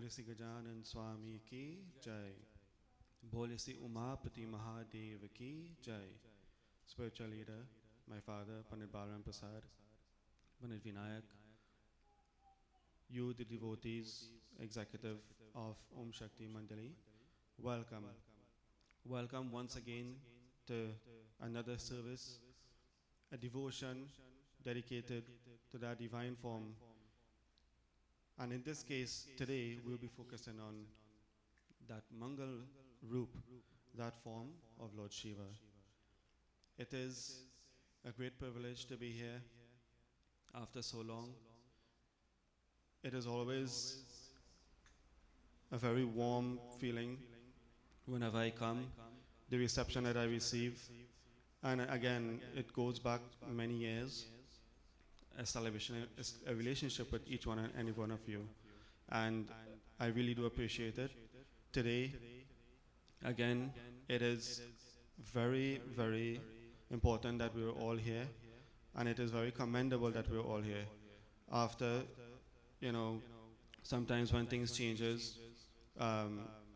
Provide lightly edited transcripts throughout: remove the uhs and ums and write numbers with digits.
बोले श्री गजानन स्वामी की जय. बोले श्री उमापति महादेव की जय. Spiritual leader, my father, Pandit Balaram Prasad, Pandit Vinayak, you the devotees, executive of Om Shakti Mandali, welcome. Welcome once again to another service, a devotion dedicated to that divine form. And in this case, today we'll be focusing on that Mangal Roop, that form of Lord Shiva. It is a great privilege to be here after so long. It is always a very warm feeling whenever I come, the reception that I receive. And again, it goes back many years, a relationship with each one and any one of you. And I really do appreciate it. Today, again, it is very, very important that we're all here, and it is very commendable that we're all here. After, sometimes when things changes,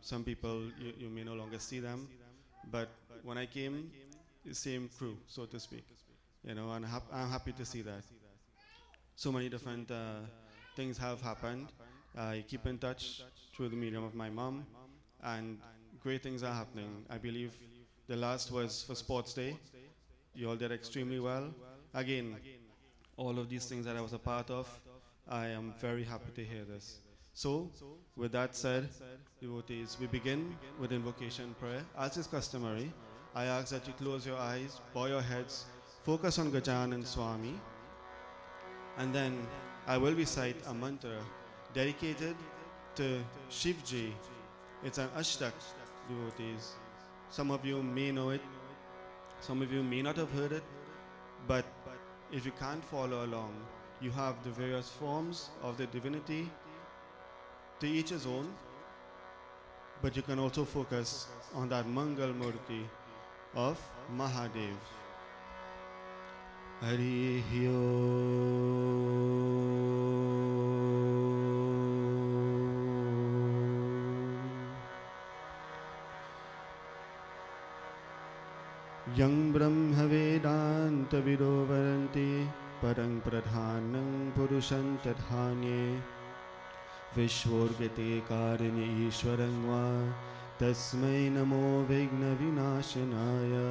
some people you may no longer see them, but when I came, the same crew, so to speak, and I'm happy to see that. So many different things have happened. I keep in touch through the medium of my mom, and great things are happening. I believe the last was for Sports Day. You all did extremely well. Again, all of these things that I was a part of, I am very happy to hear this. So, with that said, devotees, we begin with invocation prayer. As is customary, I ask that you close your eyes, bow your heads, focus on Gajanan Swami, and then I will recite a mantra dedicated to Shivji. It's an Ashtak, devotees. Some of you may know it, some of you may not have heard it, but if you can't follow along, you have the various forms of the divinity, to each his own, but you can also focus on that Mangal Murti of Mahadev. Harihi Yang Brahma Vedanta Vido Varanti Parang Pradhanam Purusham Tadhanye Vishvorgate Karini Ishwarang Va Tasmai Namo Vigna Vinashanaya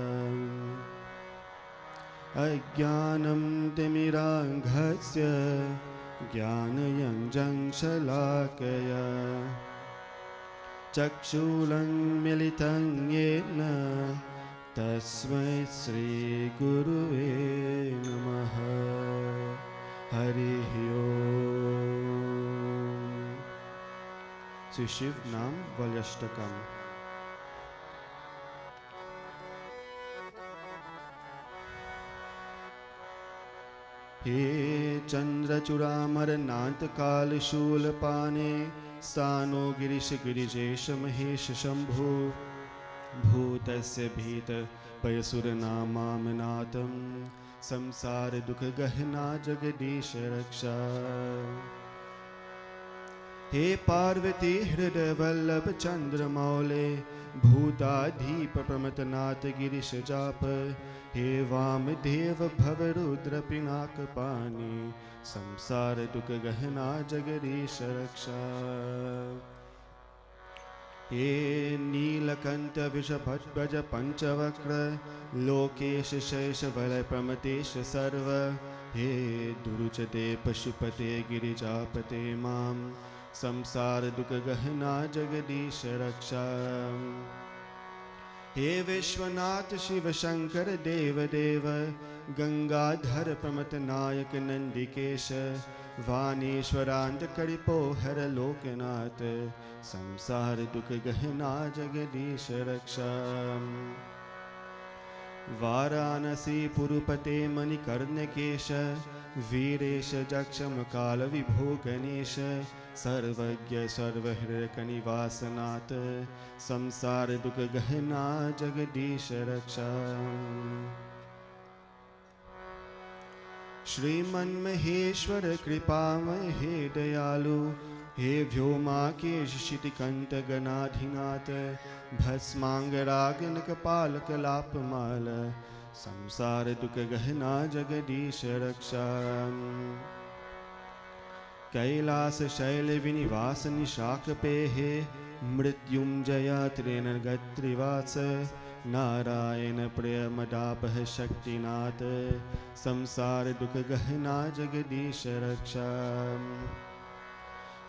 Ajnanam Timiranghasya Jnanayam Shalakaya Chakshulang Militang Yena Tasmai Sri Guruve Namaha. Harihi Om. Sri Shiv Nam Valyashtakam. He Chandra Churamar Nant Kal Shul Pane Stano Girish Girijesh Mahesh Shambhu Bhutasya Bhita Payasuranamamanatam Samsara Dukha Gahna Jagadisha Raksha. He Parvati Hrida Vallabh Chandra Maule Bhuta Dhipa Pramatanata Girisha Japa. He Vamadeva Bhavarudra Pinaka Pani Samsara Dukha Gahna Jagadisha Raksha. He Neelakanta Vishabhadvaja Panchavakra Lokesha Shesha Valay Pramatesha Sarva. He Duruchate Pashupate Girijapate Mam Samsara Dukha Gahna Jagadisha Raksha. He Vishwanath Shiva Shankar Deva Deva Gangadhar Pramatanayak Nandikesha Vanishwarant Karipo Hara Lokanath Samsara Dukha Gahna Jagadisha Raksha. Varanasi Purupate Manikarnakesha Viresha Jaksham Kala Vibho Ganesha Sarvagya Sarvahirkani Vasanat Samsara Dukha Gahna Jagadisha Raksha. Shriman Maheshwar Kripamay He Dayalu हे व्योमाकेश शितिकण्ठगणाधिनाथ भस्माङ्गरागनकपालकलापमाल संसार दुख गहना जगदीश रक्षा कैलास शैल विनिवास निशाकपेहे मृत्युंजय त्रिनगत्रिवास नारायण प्रियमदापह शक्तिनाथ संसार दुख गहना जगदीश रक्षा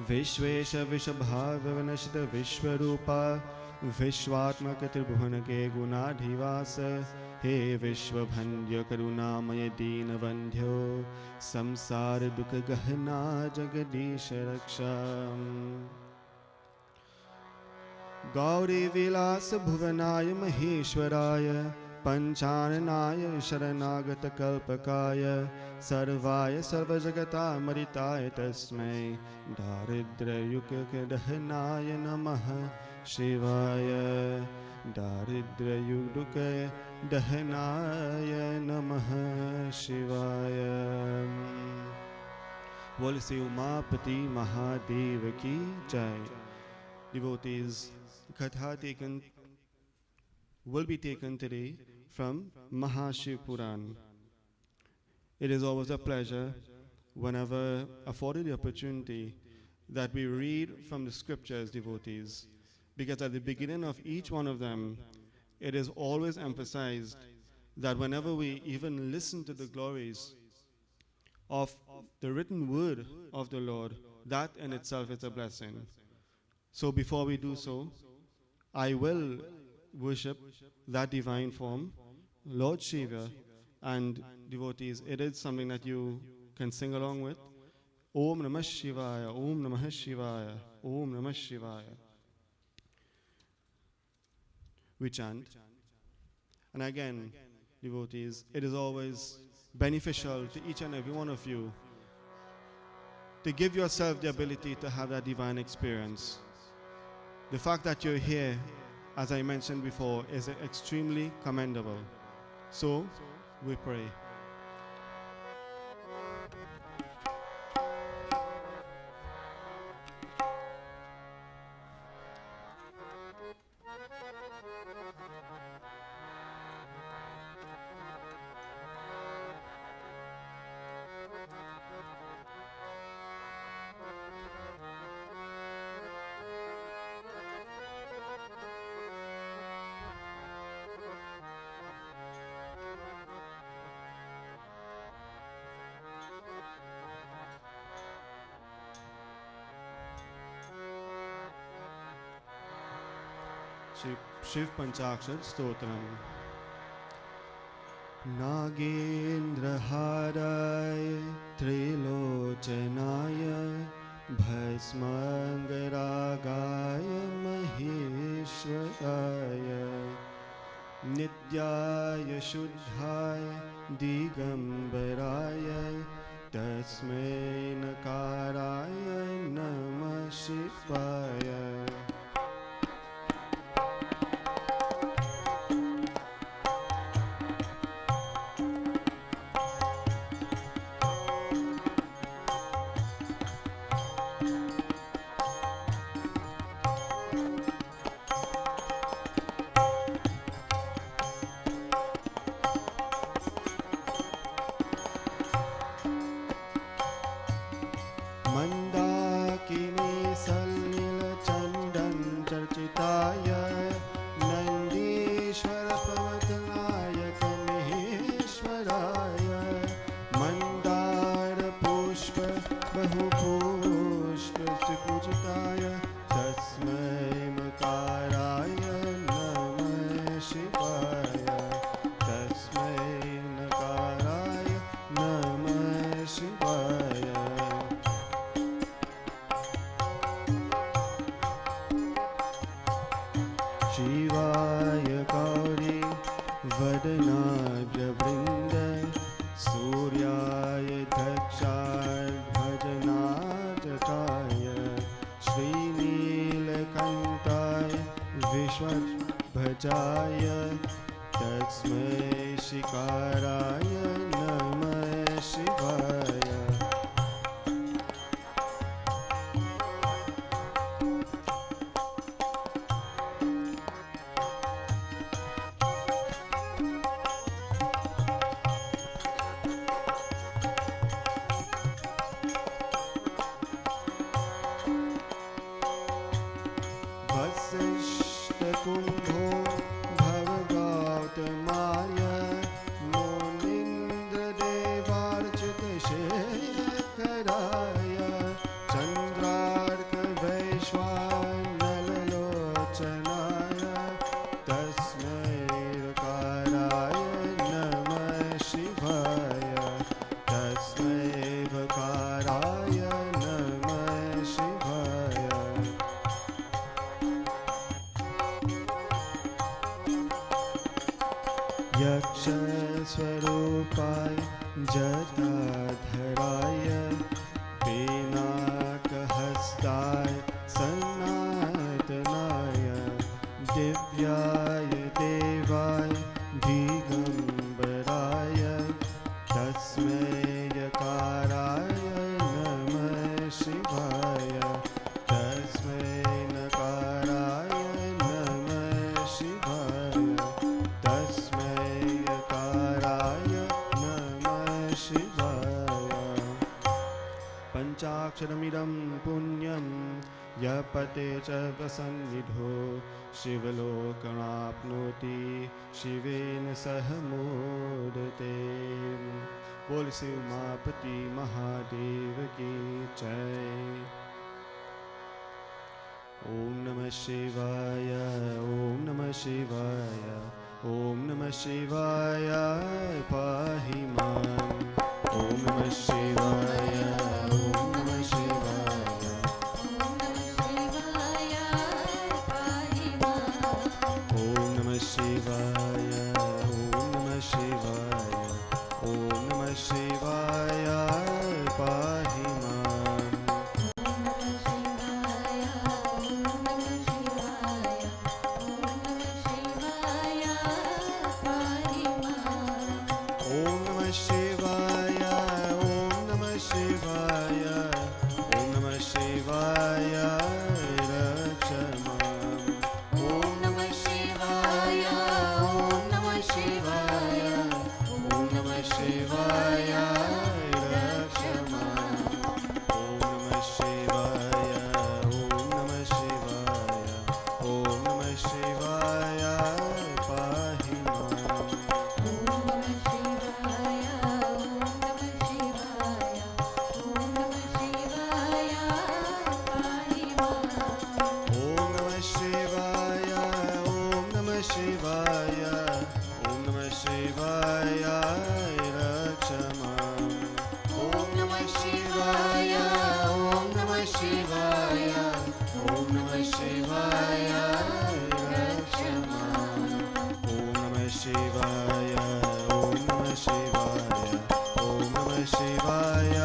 विश्वेश विषभाव विनशित विश्वरूपा विश्वात्मक त्रिभुवन के गुणाधिवास हे विश्वभंध्य करुणामय दीनबंध्यो संसार दुख गहना जगदीश रक्षा गौरी विलास भुवनाय महेश्वराय पंचाननाय शरणागत कल्पकाय सर्वाय सर्वजगतामरिताय तस्मै दारिद्र्ययुगदहनाय नमः शिवाय दारिद्र्ययुगदहनाय नमः शिवाय। बोल श्री उमापति महादेव की जय। Devotees, Katha will be taken today from Mahashiv Puran. It is always a pleasure, whenever afforded the opportunity, that we read from the scriptures, devotees, because at the beginning of each one of them, it is always emphasized that whenever we even listen to the glories of the written word of the Lord, that in itself is a blessing. So before we do so, I will worship that divine form, Lord Shiva, and devotees, it is something that you can sing along with. Om Namah Shivaya, Om Namah Shivaya, Om Namah Shivaya. We chant. And again, devotees, it is always beneficial to each and every one of you to give yourself the ability to have that divine experience. The fact that you're here, as I mentioned before, is extremely commendable. So, we pray. Shiv Panchakshar Stotram. Nagendraharay Trilochanaya Bhasmangaragaya Maheshwaraya Nityaya Shuddhaya Digambaraya Tasmai Nakaraya Namah Shivaya. Kumbho भवगौतमार्य मुनीन्द्रदेवार्चितशेखराय चन्द्रार्कवैश्वानरलोचनाय तस्मै ऋकाराय नमः शिवाय तस्मै ऋकाराय नमः शिवाय यक्षस्वरूपाय जटाधराय पिनाकहस्ताय सनातनाय दिव्याय देवाय दिगम्बराय तस्मै यकाराय नमः शिवाय तस्मै नकाराय नमः शिवाय तस्मै यकाराय नमः शिवाय पञ्चाक्षरमिदं पुण्यं यः पते च वसन्निधो शिवलोकमाप्नोति शिवेन सह मोदते। बोल शिव उमापति महादेव की जय। ओम नमः शिवाय ओम नमः शिवाय ओम नमः शिवाय पाहि मां। ओम नमः शिवाय ओम नमः शिवाय ओम नमः शिवाय ओम नमः शिवाय ओम नमः शिवाय पाहि मां। ओम नमः शिवाय ओम नमः शिवाय ओम नमः शिवाय रक्ष मां। ओम नमः शिवाय ओम नमः शिवाय ओम नमः शिवाय रक्ष मां। ओम नमः शिवाय ओम नमः शिवाय ओम नमः शिवाय पाहि मां। ओम नमः शिवाय ओम नमः शिवाय ओम नमः शिवाय रक्ष मां। ओम नमः शिवाय ओम नमः शिवाय ओम नमः शिवाय रक्ष मां। ओम नमः शिवाय ओम नमः शिवाय ओम नमः शिवाय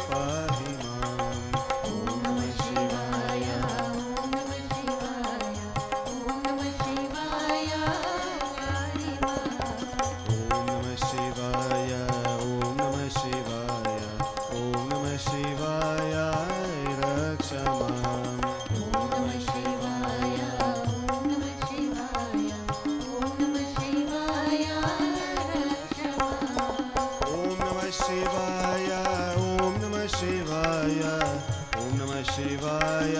पाहि मां। ओम नमः शिवाय ओम नमः शिवाय ओम नमः शिवाय ओम नमः शिवाय रक्ष मां। ओम नमः शिवाय ओम नमः शिवाय ओम नमः शिवाय ओम नमः शिवाय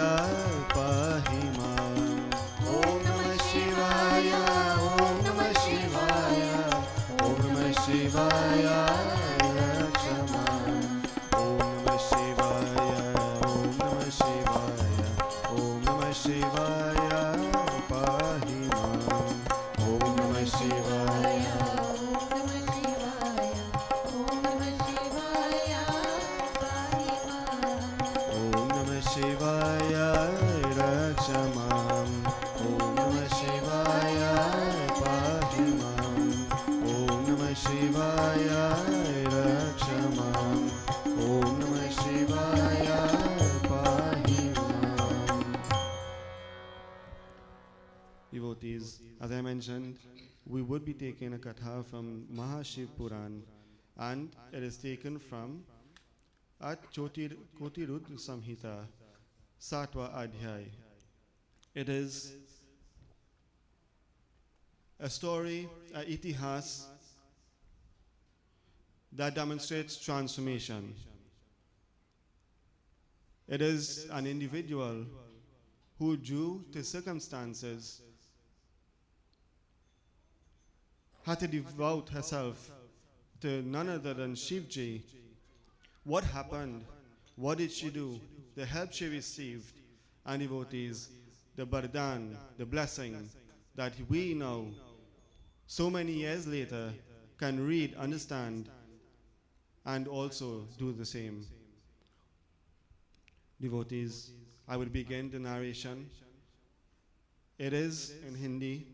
पाहि मां। ओम नमः शिवाय ओम नमः शिवाय ओम नमः शिवाय रक्ष मां। ओम नमः शिवाय ओम नमः शिवाय ओम नमः शिवाय पाहि मां। ओम नमः शिवाय ओम नमः शिवाय रक्ष मां। ओम नमः शिवाय पाहि मां। ओम नमः शिवाय रक्ष मां। ओम नमः शिवाय पाहि मां। Devotees, as I mentioned, we would be taking a katha from Mahashiv Puran, and it is taken from at Kotirudra Samhita, Satwa Adhyay. It is a story, a itihas, that demonstrates transformation. It is an individual who, due to circumstances, had to devote herself to none other than Shivji. What happened? What did she do? The help she received, and devotees, the Bardhan, the blessing that we now, so many years later, can read, understand, and also do the same. Devotees, I will begin the narration. It is in Hindi.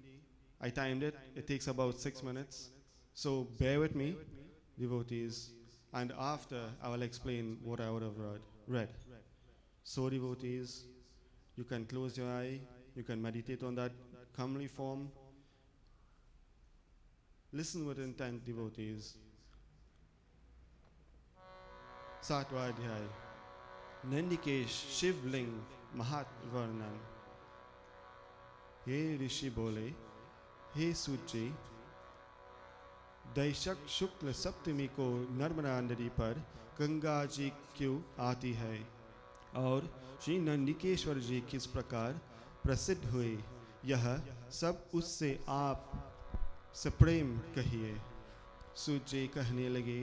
I timed it. It takes about 6 minutes. So bear with me, devotees. And after, I will explain what I would have read. So devotees, you can close your eye. You can meditate on that comely form. Listen with intent, devotees. Satwa Adhyay. Nandikesh Shivling Mahat Varnan. हे ऋषि बोले, हे सूत जी, दैशक शुक्ल सप्तमी को नर्मदा नदी पर गंगा जी क्यों आती है और श्री नंदिकेश्वर जी किस प्रकार प्रसिद्ध हुए, यह सब उससे आप सप्रेम कहिए। सूत जी कहने लगे,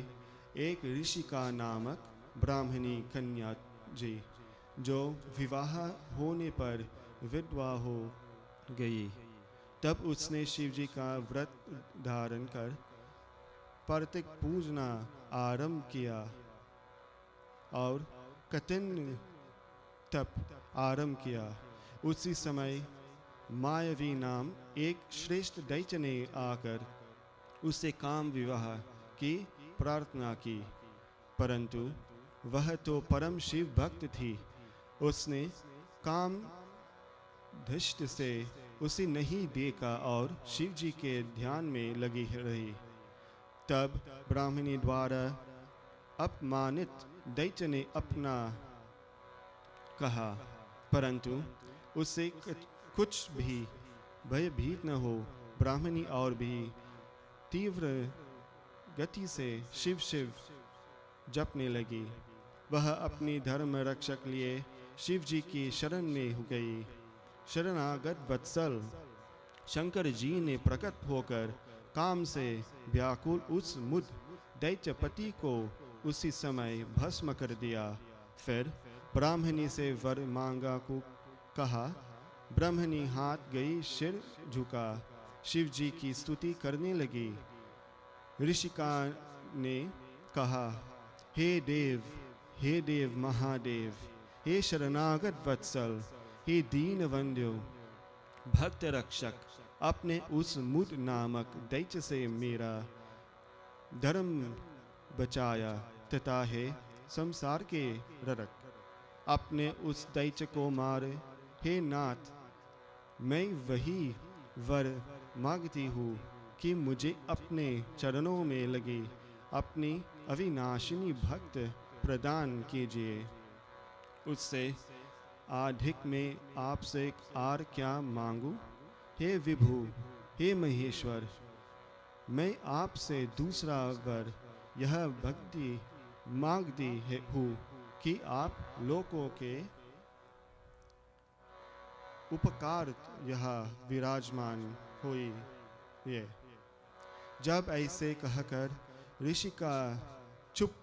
एक ऋषि का नामक ब्राह्मणी कन्या जी, जो विवाह होने पर विधवा हो गई, तब उसने शिव जी का व्रत धारण कर प्रत्येक पूजना आरंभ किया और कठिन तप आरंभ किया। उसी समय मायावी नाम एक श्रेष्ठ दैत्य ने आकर उससे काम विवाह की प्रार्थना की, परंतु वह तो परम शिव भक्त थी। उसने काम धृष्ट से उसे नहीं देखा और शिव जी के ध्यान में लगी रही। तब ब्राह्मणी द्वारा अपमानित दैत्य ने अपना कहा, परंतु उससे कुछ भी भयभीत न हो, ब्राह्मणी और भी तीव्र गति से शिव शिव जपने लगी। वह अपनी धर्म रक्षक लिए शिव जी की शरण में हो गई। शरणागत वत्सल शंकर जी ने प्रकट होकर काम से व्याकुल उस मुद दैत्यपति को उसी समय भस्म कर दिया। फिर ब्राह्मणी से वर मांगा को कहा। ब्राह्मणी हाथ गई, सिर झुका, शिव जी की स्तुति करने लगी। ऋषिका ने कहा, हे देव महादेव, हे शरणागत वत्सल, हे दीन वंद्यो भक्त रक्षक, अपने उस मुद नामक दैत्य से मेरा धर्म बचाया तथा हे संसार के ररक, अपने उस दैत्य को मारे। हे नाथ, मैं वही वर मांगती हूँ कि मुझे अपने चरणों में लगी अपनी अविनाशिनी भक्त प्रदान कीजिए। उससे अधिक में आपसे आर क्या मांगू? हे विभु, हे महेश्वर, मैं आपसे दूसरा वर यह भक्ति मांगती हूँ कि आप लोगों के उपकार यह विराजमान हुई। ये जब ऐसे कहकर ऋषिका चुप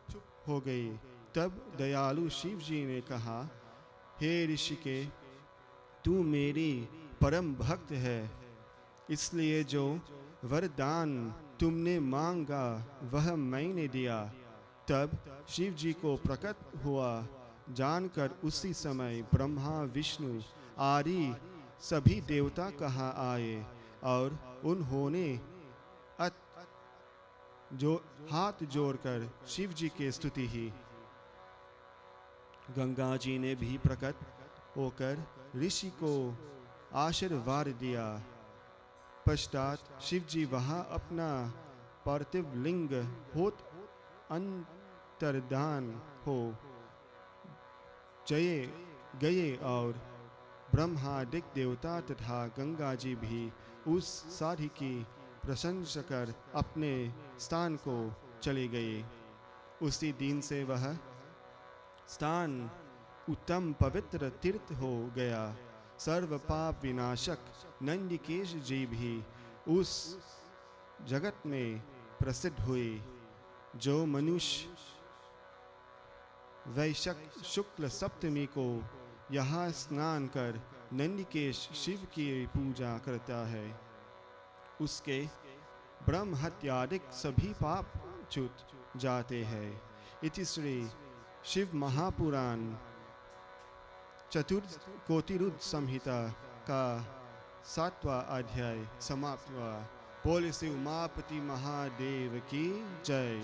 हो गई, तब दयालु शिव जी ने कहा, हे ऋषिके, तू मेरी परम भक्त है, इसलिए जो वरदान तुमने मांगा वह मैंने दिया। तब शिव जी को प्रकट हुआ जानकर उसी समय ब्रह्मा विष्णु आदि सभी देवता कहाँ आए और उन्होंने जो हाथ जोड़कर शिव जी की स्तुति ही। गंगा जी ने भी प्रकट होकर ऋषि को आशीर्वाद दिया। पश्चात शिव जी वहाँ अपना पार्थिव लिंग होत अंतर्धान हो गए और ब्रह्मादिक देवता तथा गंगा जी भी उस साधि की प्रशंसा कर अपने स्थान को चले गए। उसी दिन से वह स्थान उत्तम पवित्र तीर्थ हो गया। सर्व पाप विनाशक नंदिकेश जी भी उस जगत में प्रसिद्ध हुई, जो मनुष्य वैशाख शुक्ल सप्तमी को यहाँ स्नान कर नंदिकेश शिव की पूजा करता है, उसके ब्रह्म हत्यादिक सभी पाप छूट जाते हैं। इति श्री शिव महापुराण चतुर्थ कोटिरुद्ध संहिता का 7वां अध्याय समाप्त हुआ। बोले श्री उमापति महादेव की जय।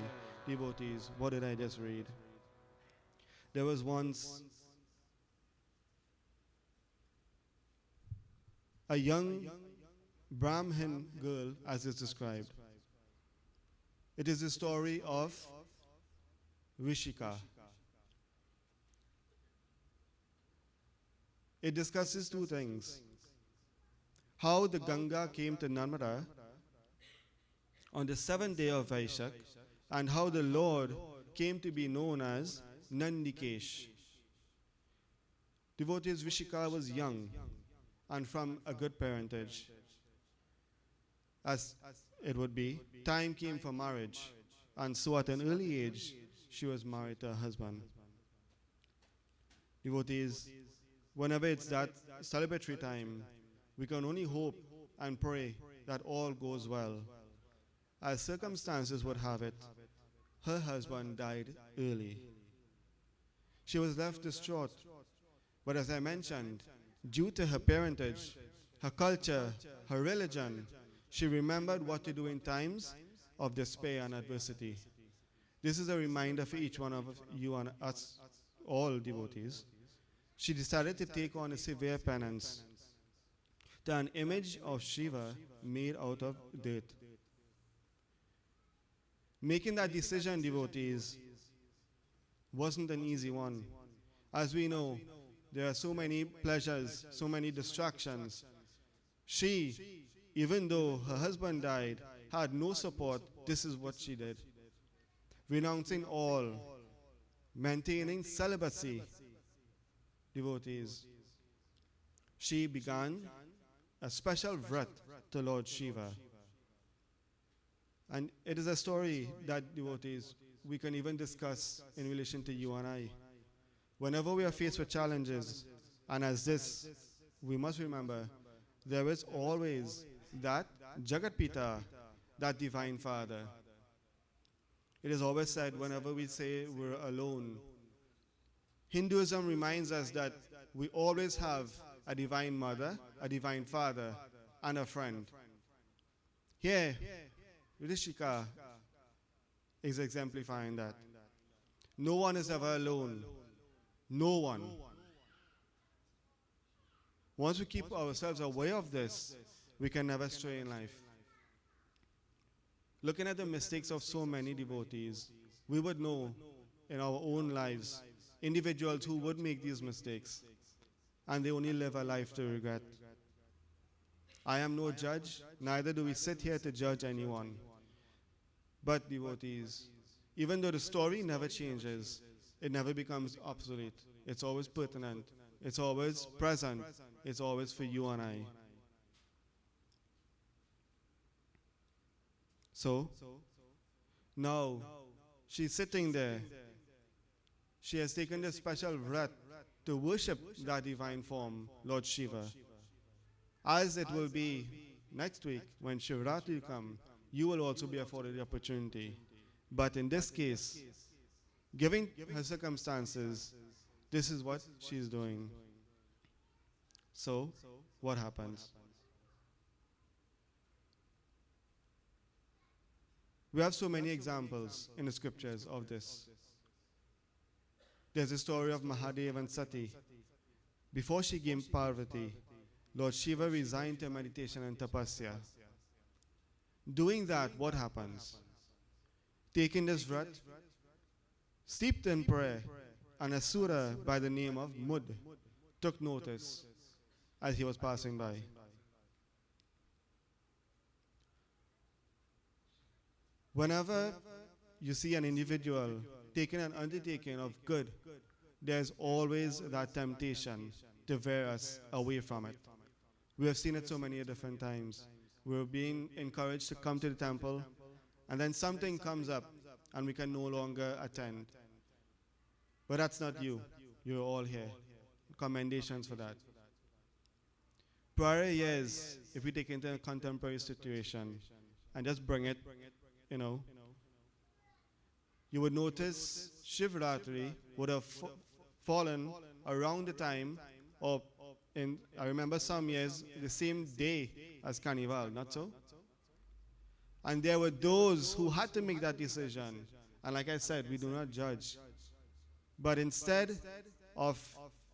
Devotees, what did I just read? There was once a young Brahmin girl, as is described. It is the story of Rishika. It discusses two things: how the Ganga came to Narmada on the 7th day of Vaishak, and how the Lord came to be known as Nandikesh. Devotees, Rishika was young and from a good parentage. As it would be, time came for marriage, and so at an early age, she was married to her husband. Devotees, whenever it's that celebratory time, we can only hope and pray that all goes well. As circumstances would have it, her husband died early. She was left distraught, but as I mentioned, due to her parentage, her culture, her religion, she remembered what to do in times of despair and adversity. This is a reminder for each one of you and us, all devotees. She decided to take on a severe penance to an image of Shiva made out of dirt. Making that decision, devotees, wasn't an easy one. As we know, there are so many pleasures, so many distractions. She, even though her husband died, had no support. This is what she did. Renouncing all, maintaining celibacy, devotees, she began a special vrat to Lord Shiva. And it is a story that, devotees, we can even discuss in relation to you and I. Whenever we are faced with challenges, and as this, we must remember, there is always that Jagat Pita, that Divine Father. It is always said whenever we say we're alone, Hinduism reminds us that we always have a Divine Mother, a Divine Father, and a friend. Here, Rishika is exemplifying that. No one is ever alone. No one. Once we keep ourselves aware of this, we can never stray in life. Looking at the mistakes of so many devotees, we would know in our own lives individuals who would make these mistakes, and they only live a life to regret. I am no judge, neither do we sit here to judge anyone. But devotees, even though the story never changes, it never becomes obsolete. It's always pertinent. It's always present. It's always for you and I. So, now, she's sitting there. She has taken this special vrat to worship that divine form, Lord Shiva. As it will be next week when Shivratri comes, you will also be afforded the opportunity. But in this case, given her circumstances, this is what she's doing. So, what happens? We have so many examples in the scriptures of this. There's the story of Mahadev and Sati. Before she came Parvati, Lord Shiva resigned to meditation and tapasya. Doing that, what happens? Taking this vrat, steeped in prayer, an asura by the name of Mud took notice as he was passing by. Whenever you see an individual taking an undertaking of good, there's always that temptation to veer us away from it. We have seen it so many different times. we're being encouraged to come to the temple, and then something comes up and we can no longer attend. But that's not you. You're all here. Commendations for that. Prior years, if we take into a contemporary situation and just bring it, you know, you would notice Shivratri would have fallen around the time, or I remember some years, the same day as Carnival, not so? And there were those who had to make that decision. And like I said, we do not judge. But instead of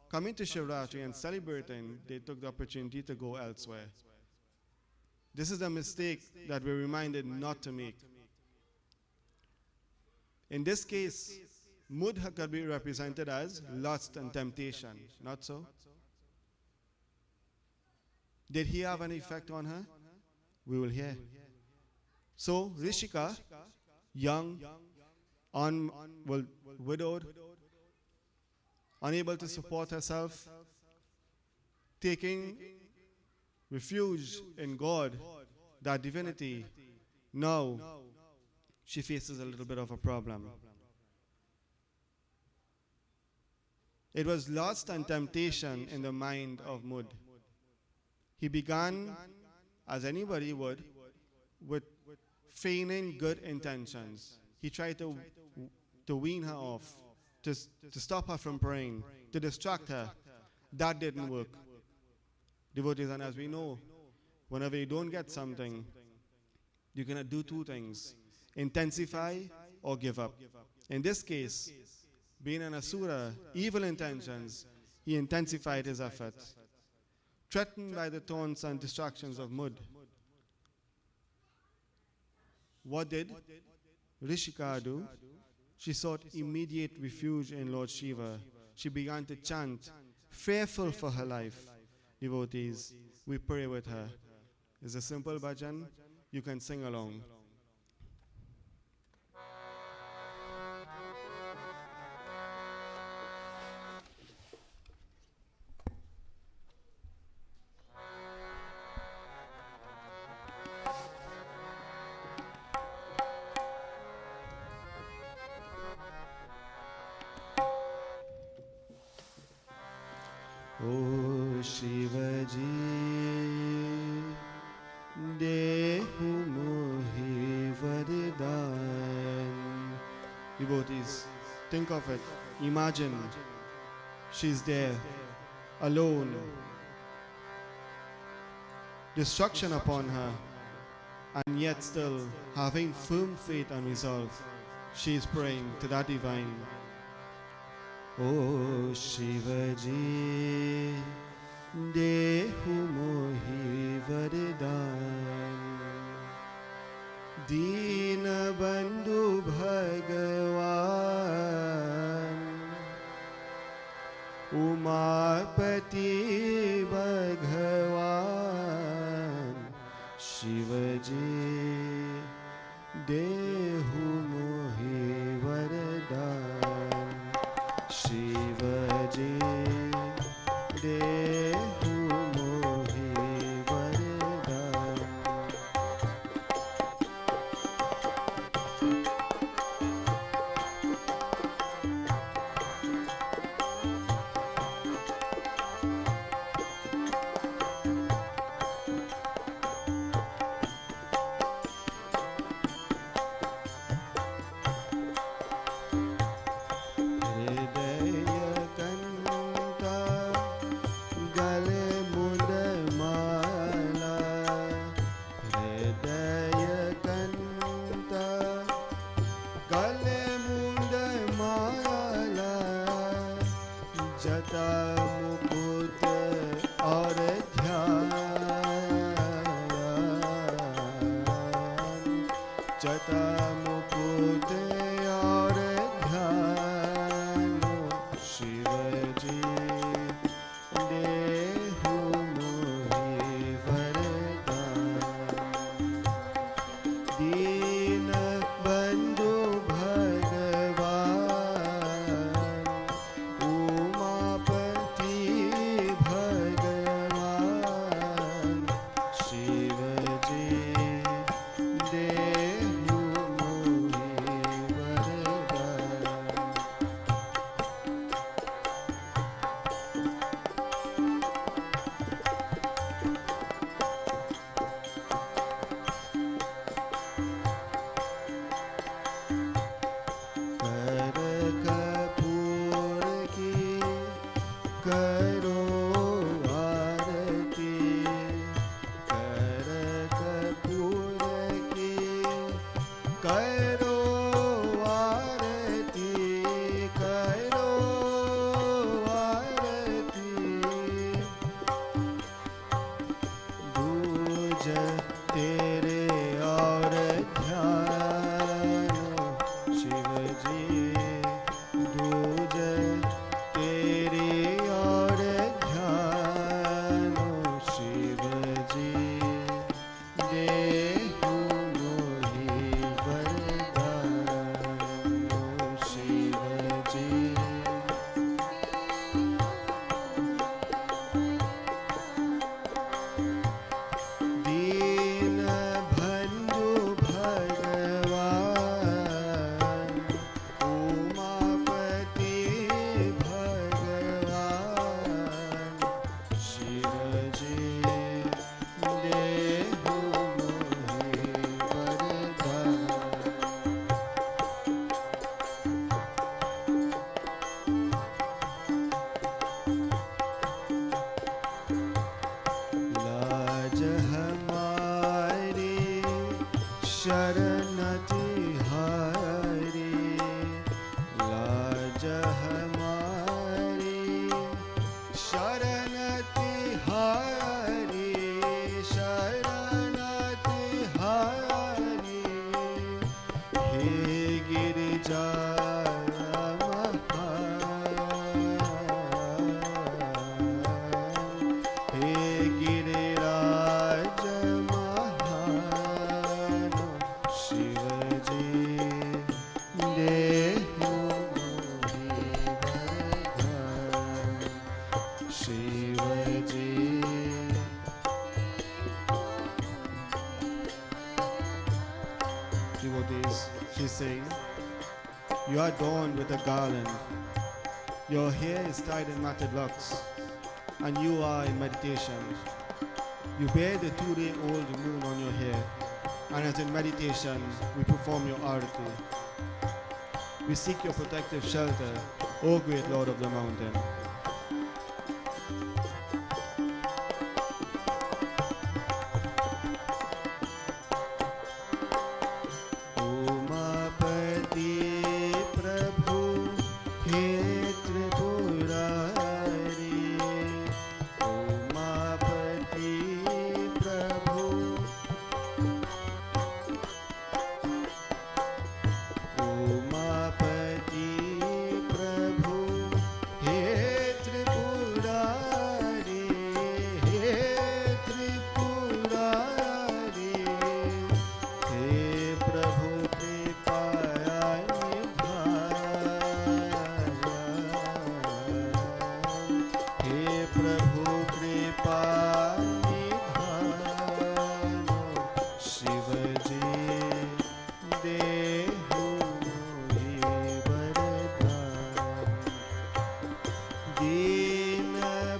coming to Shivratri and celebrating, they took the opportunity to go elsewhere. This is a mistake that we're reminded not to make. In this case, mood could be represented as lust and temptation, not so? Did he have an effect on her? We will hear. So, Rishika, young, widowed, unable to support herself, taking refuge in God, that divinity, now she faces a little bit of a problem. It was lust and temptation in the mind of Mud. He began, as anybody would, with feigning good intentions. He tried to wean her off, to stop her from praying, to distract her. That didn't work. Devotees, and as we know, whenever you don't get something, you cannot do two things: intensify or give up. In this case, being an asura, evil intentions, he intensified his efforts. Threatened by the taunts and distractions of Mud, what did Rishika do? She sought immediate refuge in Lord Shiva. She began to chant, fearful for her life. Devotees, we pray with her. It's a simple bhajan. You can sing along. O Shivaji, Dehu Mohi Varidan. Devotees, think of it. Imagine she's there, alone. Destruction upon her, and yet still having firm faith and resolve, she is praying to that divine. O Shivaji, Dehu Mohi Varidan. Dina Bandhu Bhagavan, Umapati Bhagavan, Shivaji, Dehu Mohi Varidan. Shivaji, Dehu Mohi Varidan. Shivaji, करो आरती, करो आरती। दूज तेरे और ध्यान शिव जी, दूज तेरे और ध्यान शिव जी। देहु मोहि वरदान शिव जी। दीन बंधु भगवान, उमापति भगवान शिव जी। देहु मोहि वरदान। लाज हमारी शरण तिहारी, लाज हमारी शरण तिहारी, शरण तिहारी। हे गिरिजा हे गिरिराज महान शिव जी। देहु मोहि वरदान शिव जी। Devotees, she's saying, you are adorned with a garland, your hair is tied in matted locks, and you are in meditation. You bear the 2-day-old moon on your hair, and as in meditation, we perform your arati. We seek your protective shelter, O great Lord of the mountain. Umapati प्रभु हे त्रिपुरारी, उमापति प्रभु, उमापति प्रभु हे त्रिपुरारी, हे त्रिपुरारी। हे प्रभु कृपया निधान, हे प्रभु कृपा निधान शिव जी। देहु मोहि वरदान। दीन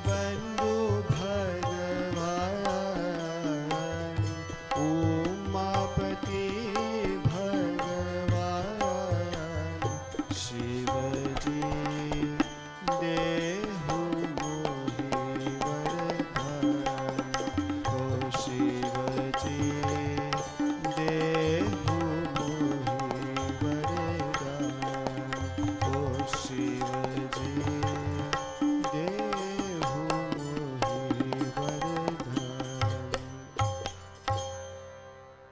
बंधु भगवान, उमापति भगवान शिव जी। देहु मोहि वरदान ओ शिव जी। देहु मोहि वरदान ओ शिव जी। देहु मोहि वरदान।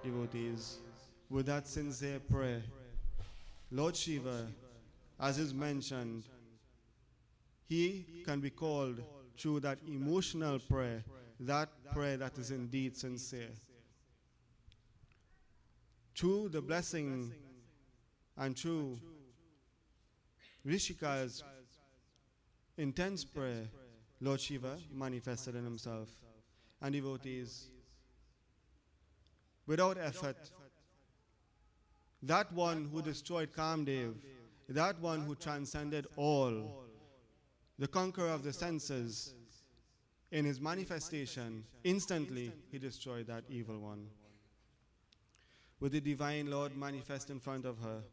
Devotees, with that sincere prayer, Lord Shiva, as is mentioned, he can be called through that emotional prayer that is indeed sincere. Through the blessing and through Rishika's intense prayer, Lord Shiva manifested in himself. And devotees, without effort, that one who destroyed Kamdev, that one who transcended all, the conqueror of the senses, in his manifestation, instantly he destroyed that evil one. With the divine Lord manifest in front of her,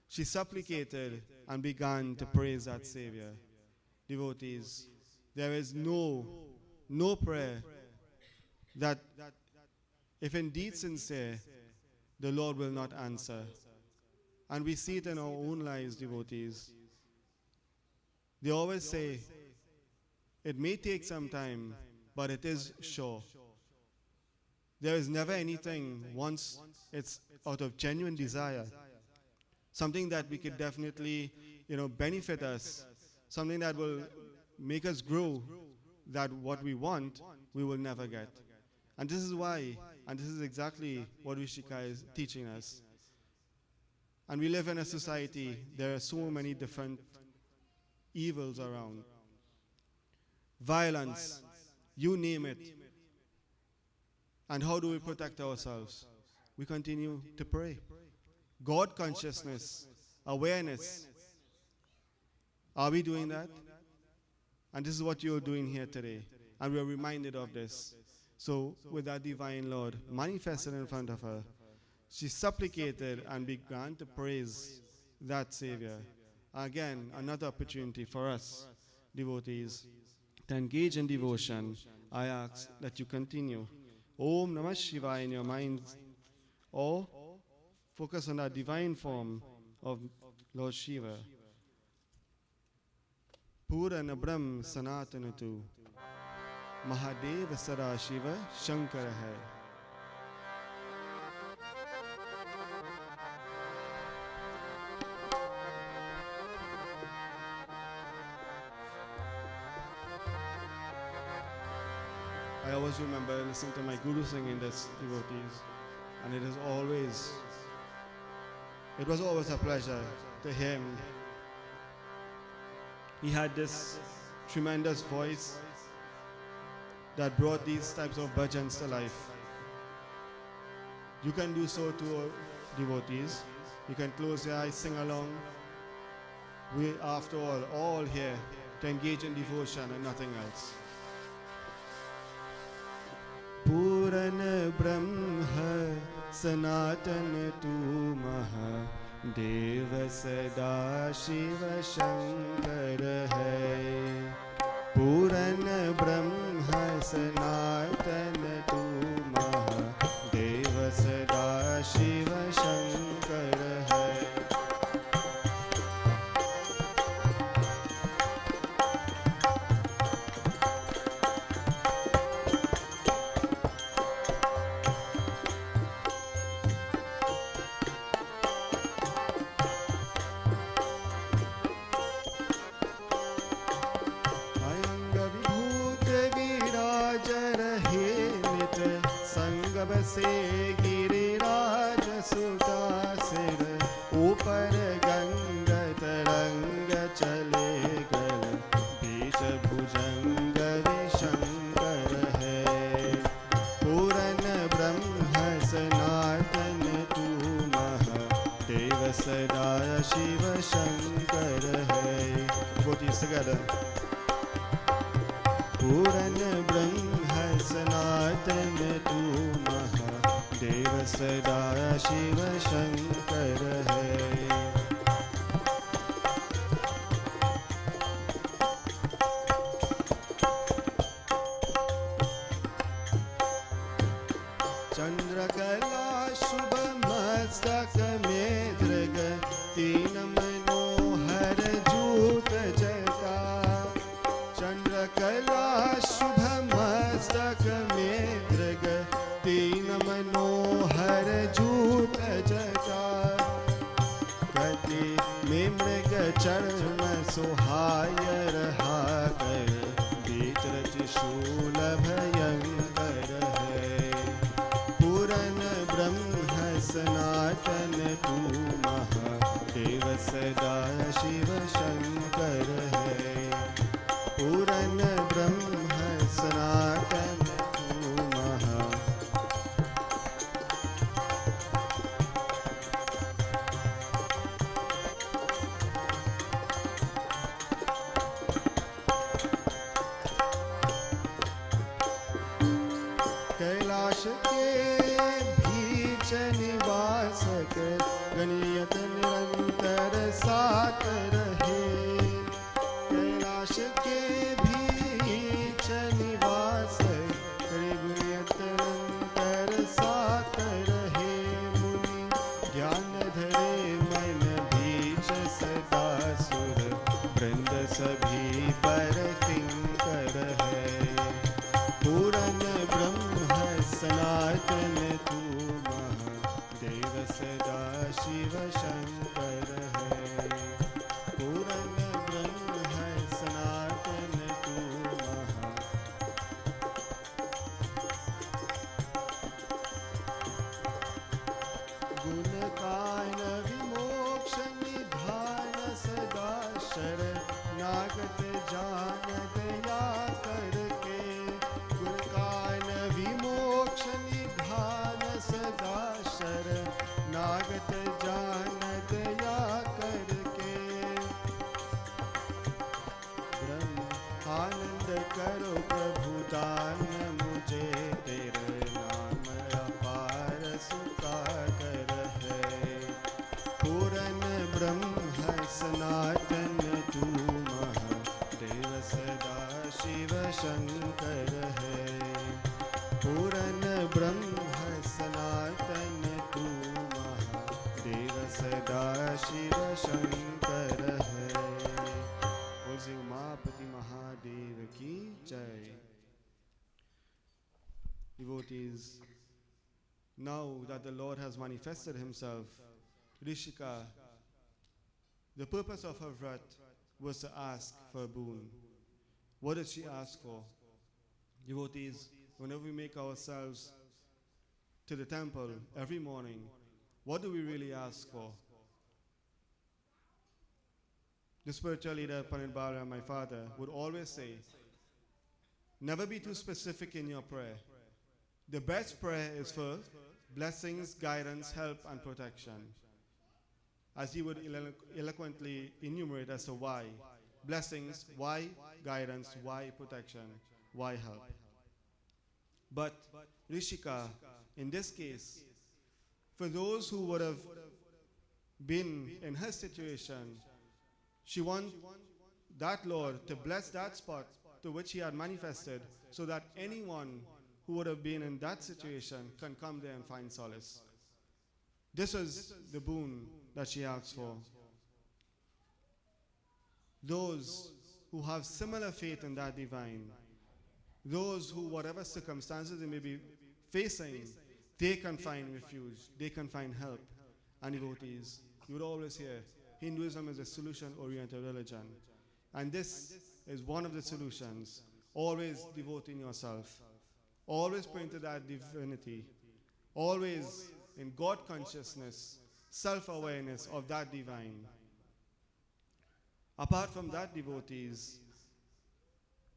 she supplicated and began to praise that Savior. Devotees, there is no prayer that, if indeed sincere, the Lord will not answer. And we see it in our own lives, devotees. They always say, it may take some time, but it is sure. There is never anything once it's out of genuine desire. Something that we could definitely, benefit us. Something that will make us grow, that what we want, we will never get. And this is why, and this is exactly what Rishika is teaching us. And we live in a society, there are so many different evils around. Violence, you name it. And how do we protect ourselves? We continue to pray. God consciousness, awareness. Are we doing that? And this is what you're doing here today. And we're reminded of this. So with that divine Lord manifested in front of her, she supplicated and began to praise that Savior. Again, another opportunity for us, devotees, to engage in devotion. I ask that you continue. Om Namah Shivaya in your minds, or focus on that divine form of Lord Shiva. Purana Brahm Sanatanatu Mahadeva Sada Shiva Shankara hai. I always remember listening to my guru singing this, devotees, and it was always a pleasure to hear him. He had this tremendous voice that brought these types of bhajans to life. You can do so too, devotees. You can close your eyes, sing along. We, after all here to engage in devotion and nothing else. Puran Brahma Sanatan Tu Maha Deva Sada Shiva Shankar hai. Puran Brahma Sanatan Tu Maha Deva Sada Shiva Shankar hai. से गिरिराज सुता सिर ऊपर गंग तरंग चले गल बीच भुजंग विशंकर है. पूरन ब्रह्म सनातन तू महा देव सदा शिव शंकर है. Both these together. पूरन ब्रह्म सनातन तू देव सदा शिव शंकर है. चंद्रकला शुभ मस्तक में धृग तीन मनोहर जूट जटा. चंद्रकला शुभ मस्तक में धृग तीन मनोहर जूट जटा. गति में मृग चर्म सुहाय रहा कर बीच त्रिशूल भयंकर है. पूरन ब्रह्म सनातन तू महा देव सदा शिव शंकर है. पूरन ब्रह्म सनातन तू महा. कैलाश के बीच निवास कर गणियत निरंतर साथ रहे. कैलाश के बीच निवास कर गणियत निरंतर साथ रहे. मुनि ज्ञान धरे मन गुणकान विमोक्ष निधान सदा शरणागत जान दया करके गुणकान विमोक्ष निधान सदा शरणागत जान दया करके आनंद करो प्रभु दान मुझे तेरे नाम अपार सुखाकर है पूरन ब्रह्म सनातन तू महादेव सदा शिव शंकर है पूरन ब्रह्म सनातन तू महादेव सदा शिव शंकर है। बोल उमापति महादेव की जय। Devotees, now that the Lord has manifested himself, Rishika, the purpose of her vrat was to ask for a boon. What did she ask for? Devotees, whenever we make ourselves to the temple every morning, what do we really ask for? The spiritual leader, Pandit Bala, my father, would always say, never be too specific in your prayer. The best prayer is for blessings, guidance, help, and protection. As he would eloquently enumerate as to why. Blessings, why guidance, why protection, why help. But Rishika, in this case, for those who would have been in her situation, she wants that Lord to bless that spot to which he had manifested so that anyone who would have been in that situation can come there and find solace. This is the boon that she asks for. Those who have similar faith in that divine, those who, whatever circumstances they may be facing, they can find refuge, they can find help. And devotees, you would always hear, Hinduism is a solution-oriented religion. And this is one of the solutions. Always devoting yourself. Always praying to that divinity. Always in God consciousness, self-awareness of that divine. Apart from that, devotees,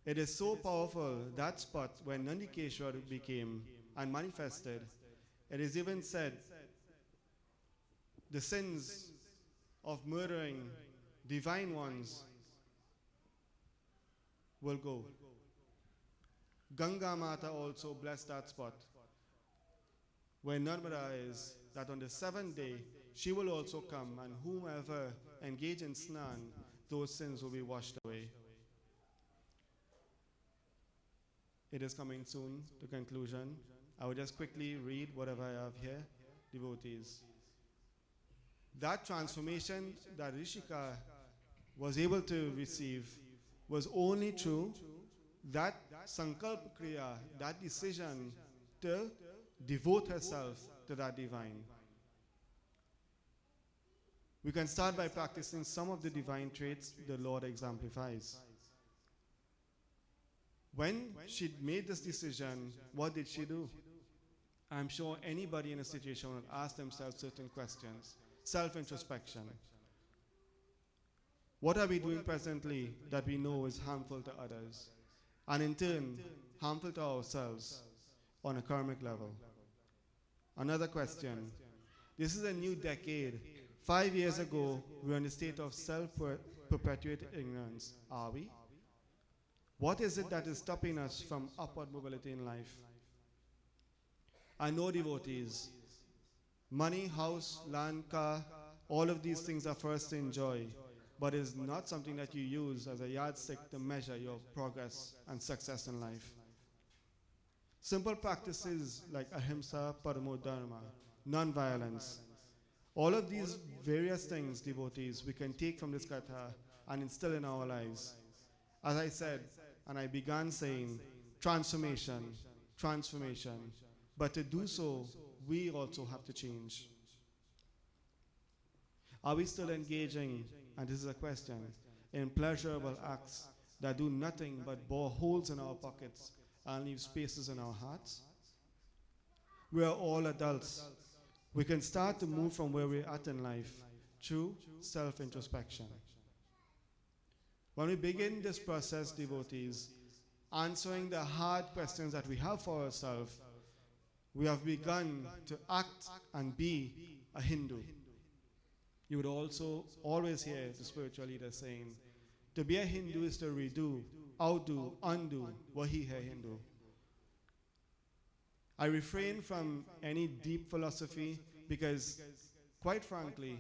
it is so powerful, that spot where Nandikeshwar became and manifested. It is even said, the sins of murdering divine ones will go. Ganga Mata also blessed that spot where Narmada is, that on the 7th day she will also come, and whomever engage in snan, those sins will be washed away. It is coming soon to conclusion. I will just quickly read whatever I have here, devotees. That transformation that Rishika was able to receive was only through that sankalp kriya, that decision to devote herself to that divine. We can start by practicing some of the divine traits the Lord exemplifies. When she made this decision, what did she do? I'm sure anybody in a situation will ask themselves certain questions. Self-introspection. What are we doing presently that we know is harmful to others? And in turn, harmful to ourselves on a karmic level. Another question. This is a new decade. 5 years ago, we were in a state of self-perpetuated ignorance. Are we? What is it that is stopping us from upward mobility in life? I know, devotees, money, house, land, car, all of these things are for us to enjoy, but it's not something that you use as a yardstick to measure your progress and success in life. Simple practices like ahimsa, paramo dharma, non-violence, all of these various things, devotees, we can take from this katha and instill in our lives. As I said, and I began saying, transformation, transformation. But to do so, we also have to change. Are we still engaging, and this is a question, in pleasurable acts that do nothing but bore holes in our pockets and leave spaces in our hearts? We are all adults. we can start to move from where we're at in life through self-introspection. When we begin this process, devotees, answering the hard questions that we have for ourselves, we have begun to act and be a Hindu. You would also always hear the spiritual leader saying, to be a Hindu is to redo, outdo, undo, wahi hai Hindu. I refrain from any deep philosophy because, quite frankly,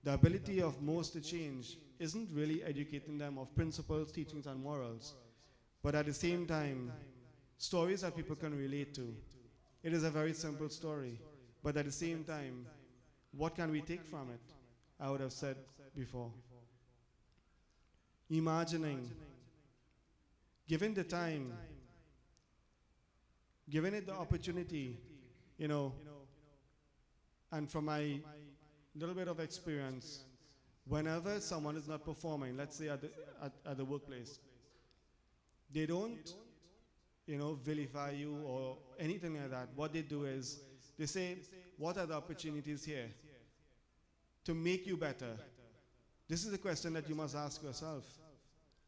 the ability of most to change isn't really educating them of principles, teachings, and morals, but at the same time, stories that people can relate to. It is a very simple story, but at the same time, what can we take from it? I would have said before. Imagining, given the time, given it the opportunity, and from my little bit of experience, whenever someone is not performing, let's say at the workplace, they don't, vilify you or anything like that. What they do is they say, what are the opportunities here to make you better? This is a question that you must ask yourself.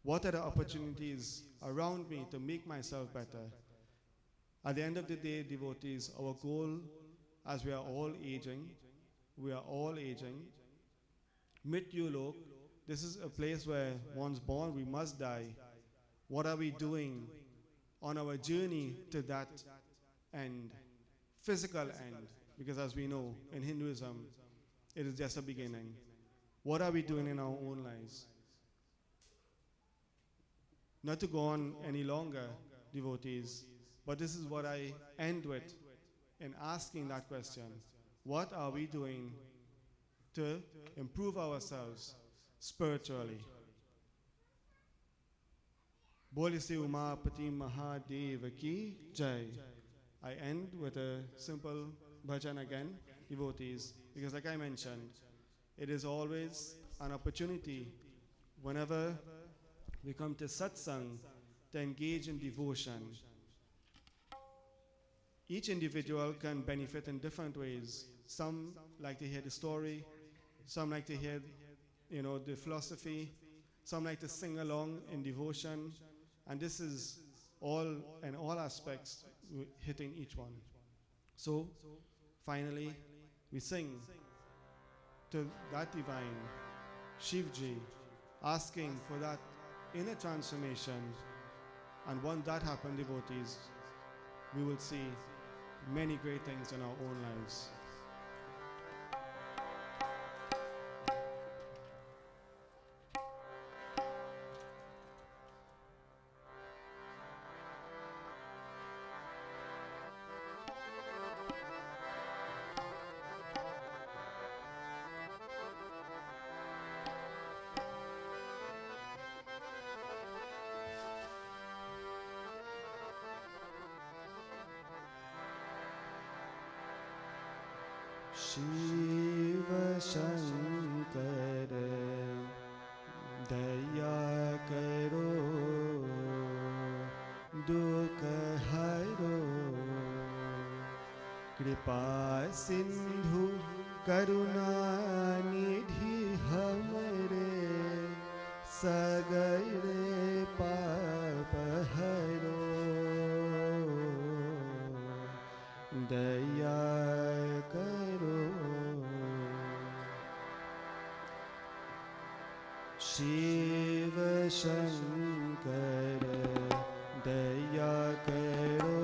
What are the opportunities around me to make myself better? At the end of the day, devotees, our goal, as we are all aging, Mrityu Lok, this is a place where once born, we must die. What are we doing on our journey to that end, physical end? Because as we know, in Hinduism, it is just a beginning. What are we doing in our own lives? Not to go on any longer, devotees, but this is what I end with in asking that question. What are we doing to improve ourselves spiritually? Bole se Umapati Mahadeva ki jai. I end with a simple bhajan again, devotees, because like I mentioned, it is always an opportunity whenever we come to satsang to engage in devotion. Each individual can benefit in different ways. Some like to hear the story, some like to hear, the philosophy, some like to sing along in devotion, and this is all in all aspects hitting each one. So, finally, we sing to that divine Shivji, asking for that inner transformation, and once that happens, devotees, we will see many great things in our own lives. Shiva Shankar Daya Karo Dukha Haro Kripa Sindhu Karuna Nidhi Hamare Sagare Papa Haro Daya Karo Shiva Shankar Daya Karo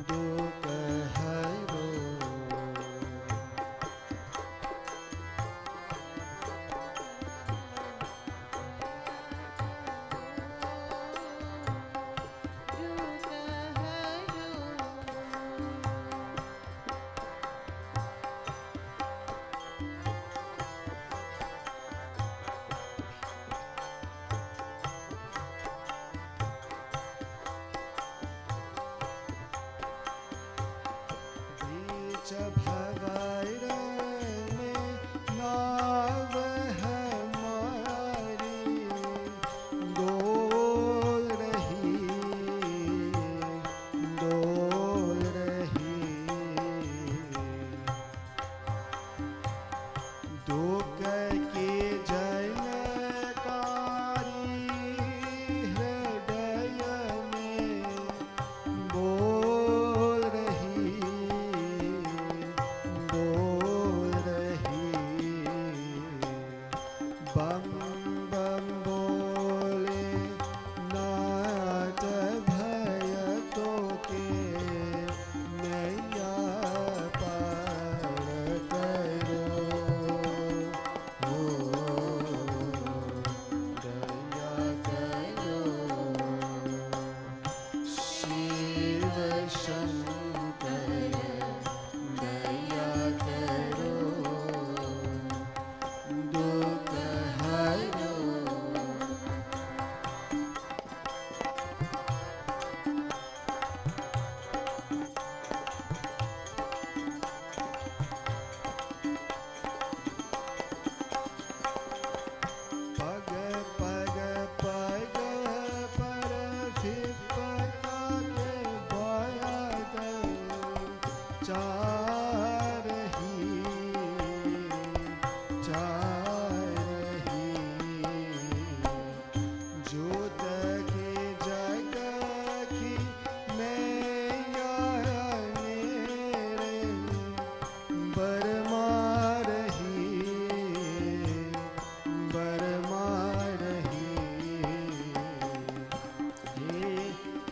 Dukha Haro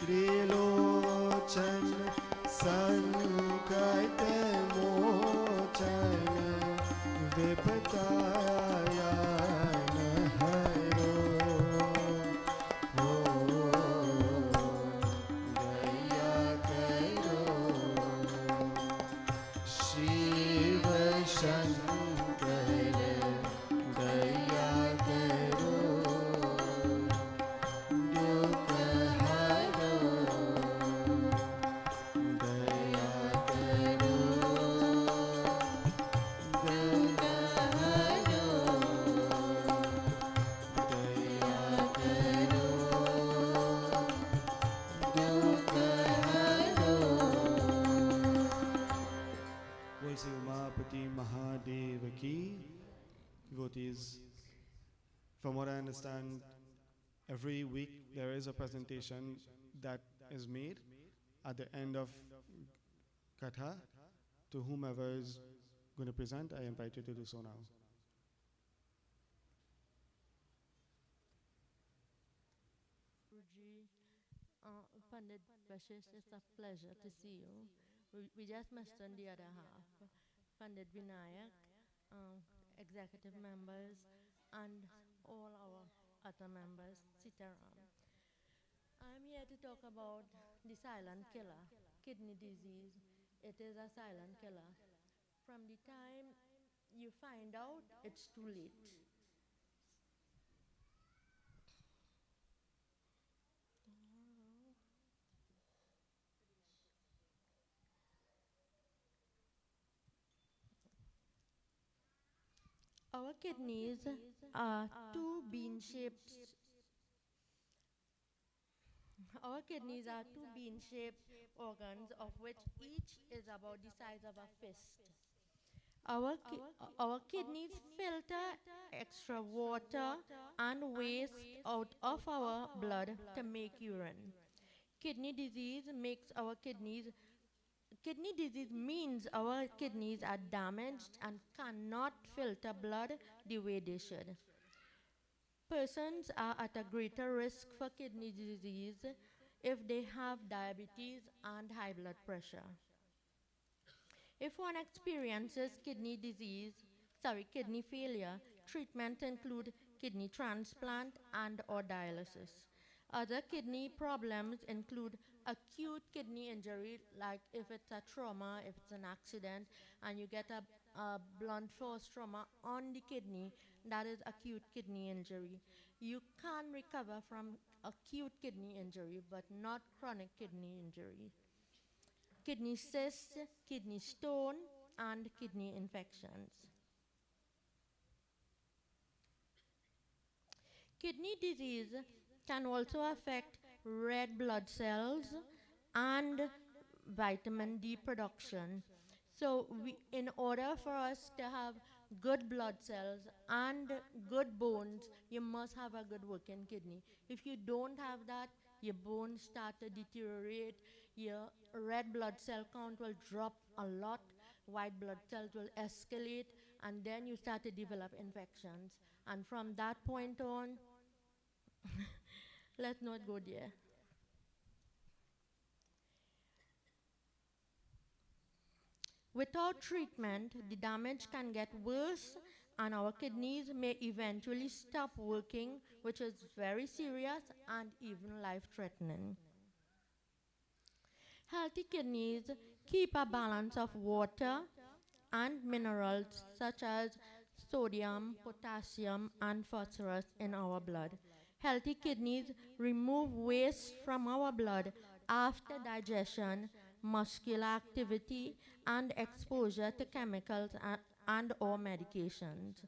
Trilochan संकट मोचन विपदायन हरो हो दया करो शिव शंकर दया करो दुख हरो दया करो दुख हरो दया करो दुख हरो। बोल श्री उमापति महादेव की। Devotees, from what I understand, every week there is a presentation that is made at the end of Katha. To whomever is going to present, I invite you to do so now. Guruji, Pandit Vashish, it's a pleasure to see you. We just missed on the other half. Pandit Vinayak, executive members, and all our other members, Sitaram. I'm here to talk about the silent killer, kidney disease. It is a silent killer. From the time you find out, it's too late. Our kidneys are two bean-shaped. Our kidneys are two bean-shaped organs, of which each is about the size of a fist. Our kidneys filter extra water and waste out of our blood to make urine. Kidney disease makes our kidneys Kidney disease means our kidneys are damaged and cannot filter blood the way they should. Persons are at a greater risk for kidney disease if they have diabetes and high blood pressure. If one experiences kidney failure, treatment include kidney transplant and or dialysis. Other kidney problems include acute kidney injury, like if it's a trauma, if it's an accident, and you get a blunt force trauma on the kidney, that is acute kidney injury. You can recover from acute kidney injury, but not chronic kidney injury. Kidney cysts, kidney stone, and kidney infections. Kidney disease can also affect red blood cells and vitamin D production. So in order for us to have good blood cells and good bones, you must have a good working kidney. If you don't have that, your bones start to deteriorate, your red blood cell count will drop a lot, white blood cells will escalate, and then you start to develop infections. And from that point on, let's not go there. Without treatment, the damage can get worse and our kidneys may eventually stop working, which is very serious and even life-threatening. Healthy kidneys keep a balance of water and minerals such as sodium, potassium, and phosphorus in our blood. Healthy kidneys remove waste from our blood after digestion, muscular activity, and exposure to chemicals and or medications.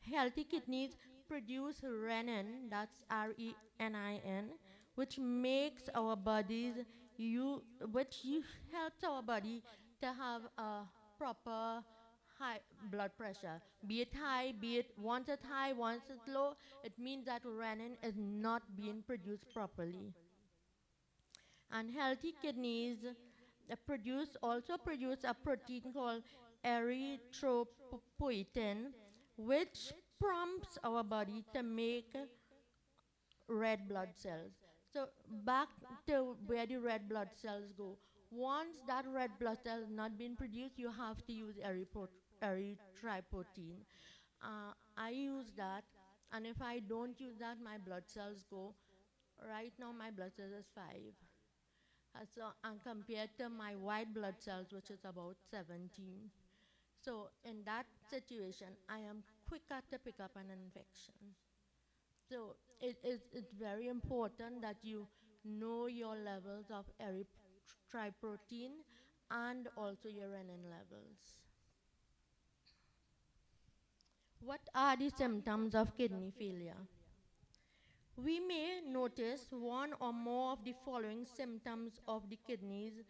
Healthy kidneys produce renin, that's renin, which makes our bodies helps our body to have a proper high blood pressure. Be it high, be it once it's high, once it's low, it means that renin is not being produced properly. And healthy kidneys also produce a protein called erythropoietin, which prompts our body to make red blood cells. So back to where the red blood cells go. Once that red blood cell has not been produced, you have to use erythropoietin. I use that, and if I don't use that, my blood cells go. Right now, my blood cells is 5. And compared to my white blood cells, which is about 17. So in that situation, I am quicker to pick up an infection. So it's very important that you know your levels of erythropoietin and also your renin levels. What are the symptoms of kidney failure? We may notice one or more of the following symptoms of the kidneys,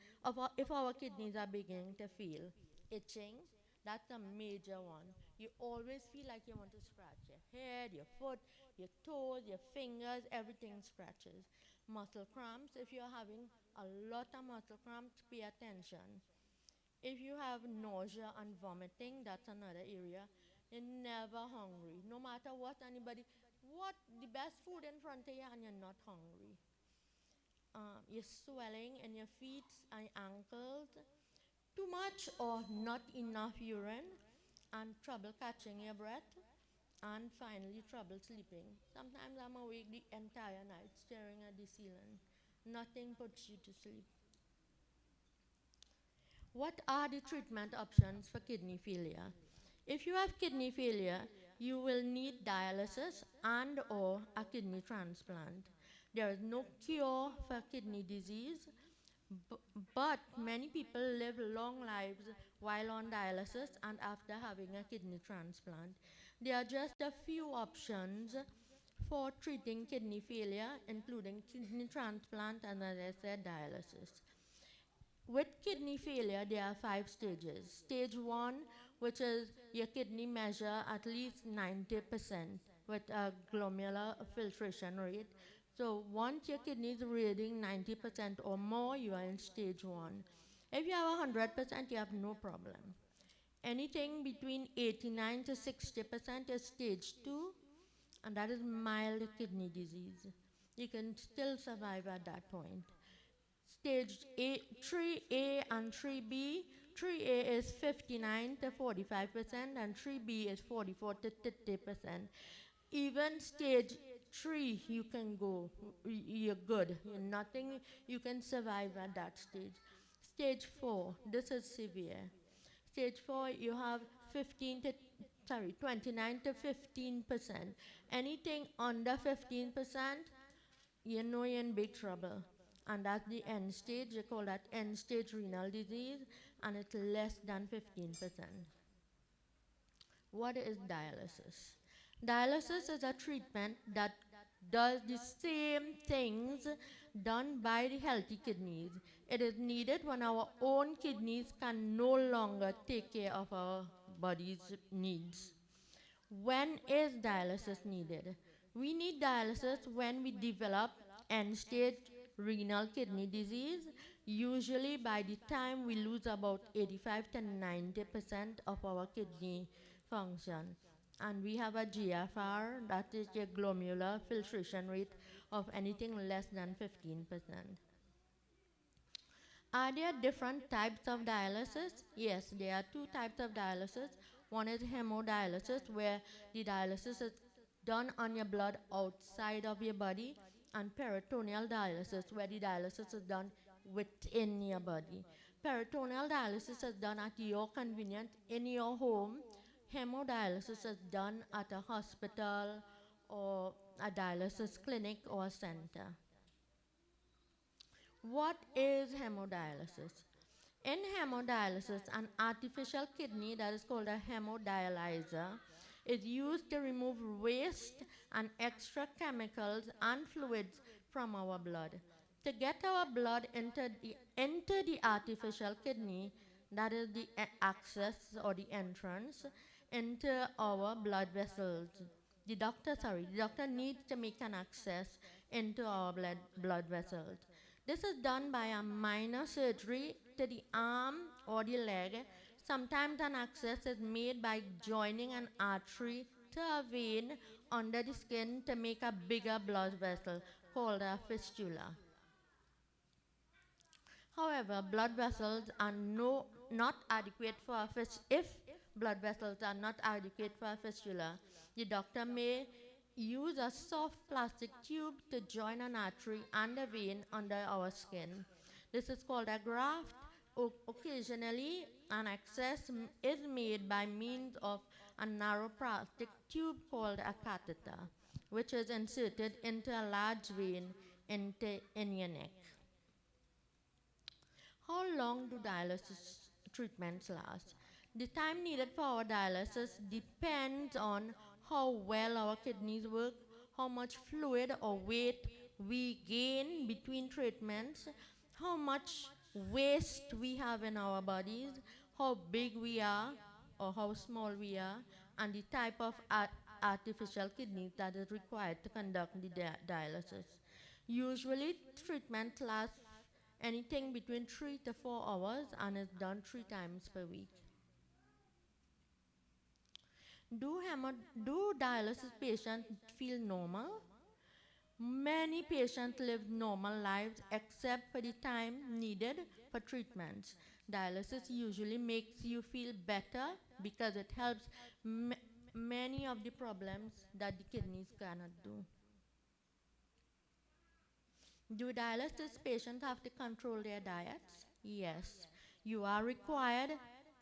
if our kidneys are beginning to fail. Itching, that's a major one. You always feel like you want to scratch your head, your foot, your toes, your fingers, everything scratches. Muscle cramps, if you're having a lot of muscle cramps, pay attention. If you have nausea and vomiting, that's another area. You're never hungry. No matter what the best food in front of you and you're not hungry. You're swelling in your feet and ankles, too much or not enough urine, and trouble catching your breath, and finally trouble sleeping. Sometimes I'm awake the entire night staring at the ceiling. Nothing puts you to sleep. What are the treatment options for kidney failure? If you have kidney failure, you will need dialysis and or a kidney transplant. There is no cure for kidney disease, but many people live long lives while on dialysis and after having a kidney transplant. There are just a few options for treating kidney failure, including kidney transplant and, as I said, dialysis. With kidney failure, there are 5 stages. Stage 1, which is your kidney measure at least 90% with a glomerular filtration rate. So once your kidney is reading 90% or more, you are in stage 1. If you have 100%, you have no problem. Anything between 89 to 60% is stage 2, and that is mild kidney disease. You can still survive at that point. Stage 3A and 3B. 3A is 59 to 45%, and 3B is 44 to 50%. Even stage 3, you can go, you're good. You're nothing, you can survive at that stage. Stage 4, this is severe. Stage 4, you have 29 to 15%. Anything under 15%, you know you're in big trouble. And that's the end stage. You call that end stage renal disease, and it's less than 15%. What is dialysis? Dialysis is a treatment that does the same things done by the healthy kidneys. It is needed when our own kidneys can no longer take care of our body's needs. When is dialysis needed? We need dialysis when we develop end-stage renal kidney disease, usually by the time we lose about 85 to 90% of our kidney function. And we have a GFR, that is the glomerular filtration rate of anything less than 15%. Are there different types of dialysis? Yes, there are 2 types of dialysis. One is hemodialysis, where the dialysis is done on your blood outside of your body, and peritoneal dialysis, where the dialysis is done within your body. Peritoneal dialysis is done at your convenience in your home. Hemodialysis is done at a hospital or a dialysis clinic or center. What is hemodialysis? In hemodialysis, an artificial kidney that is called a hemodialyzer is used to remove waste and extra chemicals and fluids from our blood. To get our blood into the artificial kidney, that is the access or the entrance into our blood vessels. The doctor needs to make an access into our blood vessels. This is done by a minor surgery to the arm or the leg. Sometimes an access is made by joining an artery to a vein under the skin to make a bigger blood vessel, called a fistula. However, blood vessels are not adequate for a if blood vessels are not adequate for a fistula, the doctor may use a soft plastic tube to join an artery and a vein under our skin. This is called a graft. Occasionally, an access is made by means of a narrow plastic tube called a catheter, which is inserted into a large vein in your neck. How long do dialysis treatments last? The time needed for our dialysis depends on how well our kidneys work, how much fluid or weight we gain between treatments, how much waste we have in our bodies, how big we are or how small we are, and the type of artificial kidney that is required to conduct the dialysis. Usually, treatment lasts anything between 3 to 4 hours and is done 3 times per week. Do dialysis patients feel normal? Many patients live normal lives except for the time needed for treatments. Dialysis usually makes you feel better because it helps many of the problems that the kidneys cannot do. Do dialysis patients have to control their diets? Yes. You are required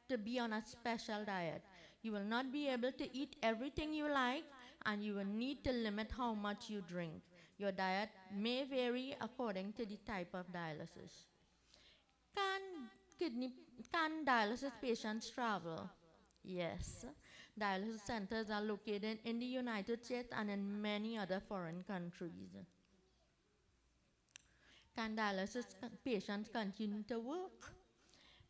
to be on a special diet. You will not be able to eat everything you like, and you will need to limit how much you drink. Your diet may vary according to the type of dialysis. Can dialysis patients travel? Yes. Dialysis centers are located in the United States and in many other foreign countries. Can dialysis patients continue to work?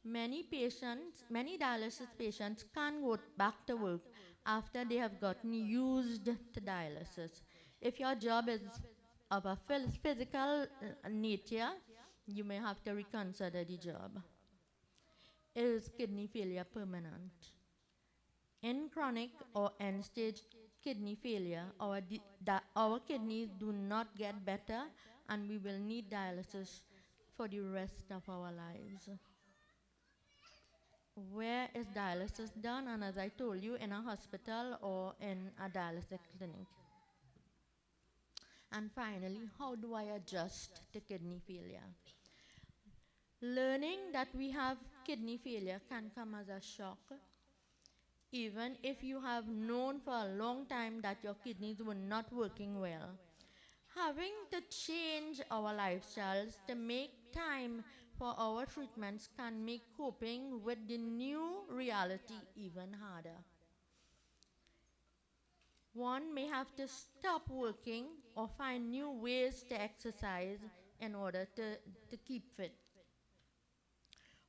Many dialysis patients can go back to work after they have gotten used to dialysis. If your job is of a physical nature, you may have to reconsider the job. Is kidney failure permanent? In chronic or end-stage kidney failure, our kidneys do not get better, and we will need dialysis for the rest of our lives. Where is dialysis done? And as I told you, in a hospital or in a dialysis clinic. And finally, how do I adjust to kidney failure? Learning that we have kidney failure can come as a shock. Even if you have known for a long time that your kidneys were not working well. Having to change our lifestyles to make time for our treatments can make coping with the new reality even harder. One may have to stop working or find new ways to exercise in order to keep fit.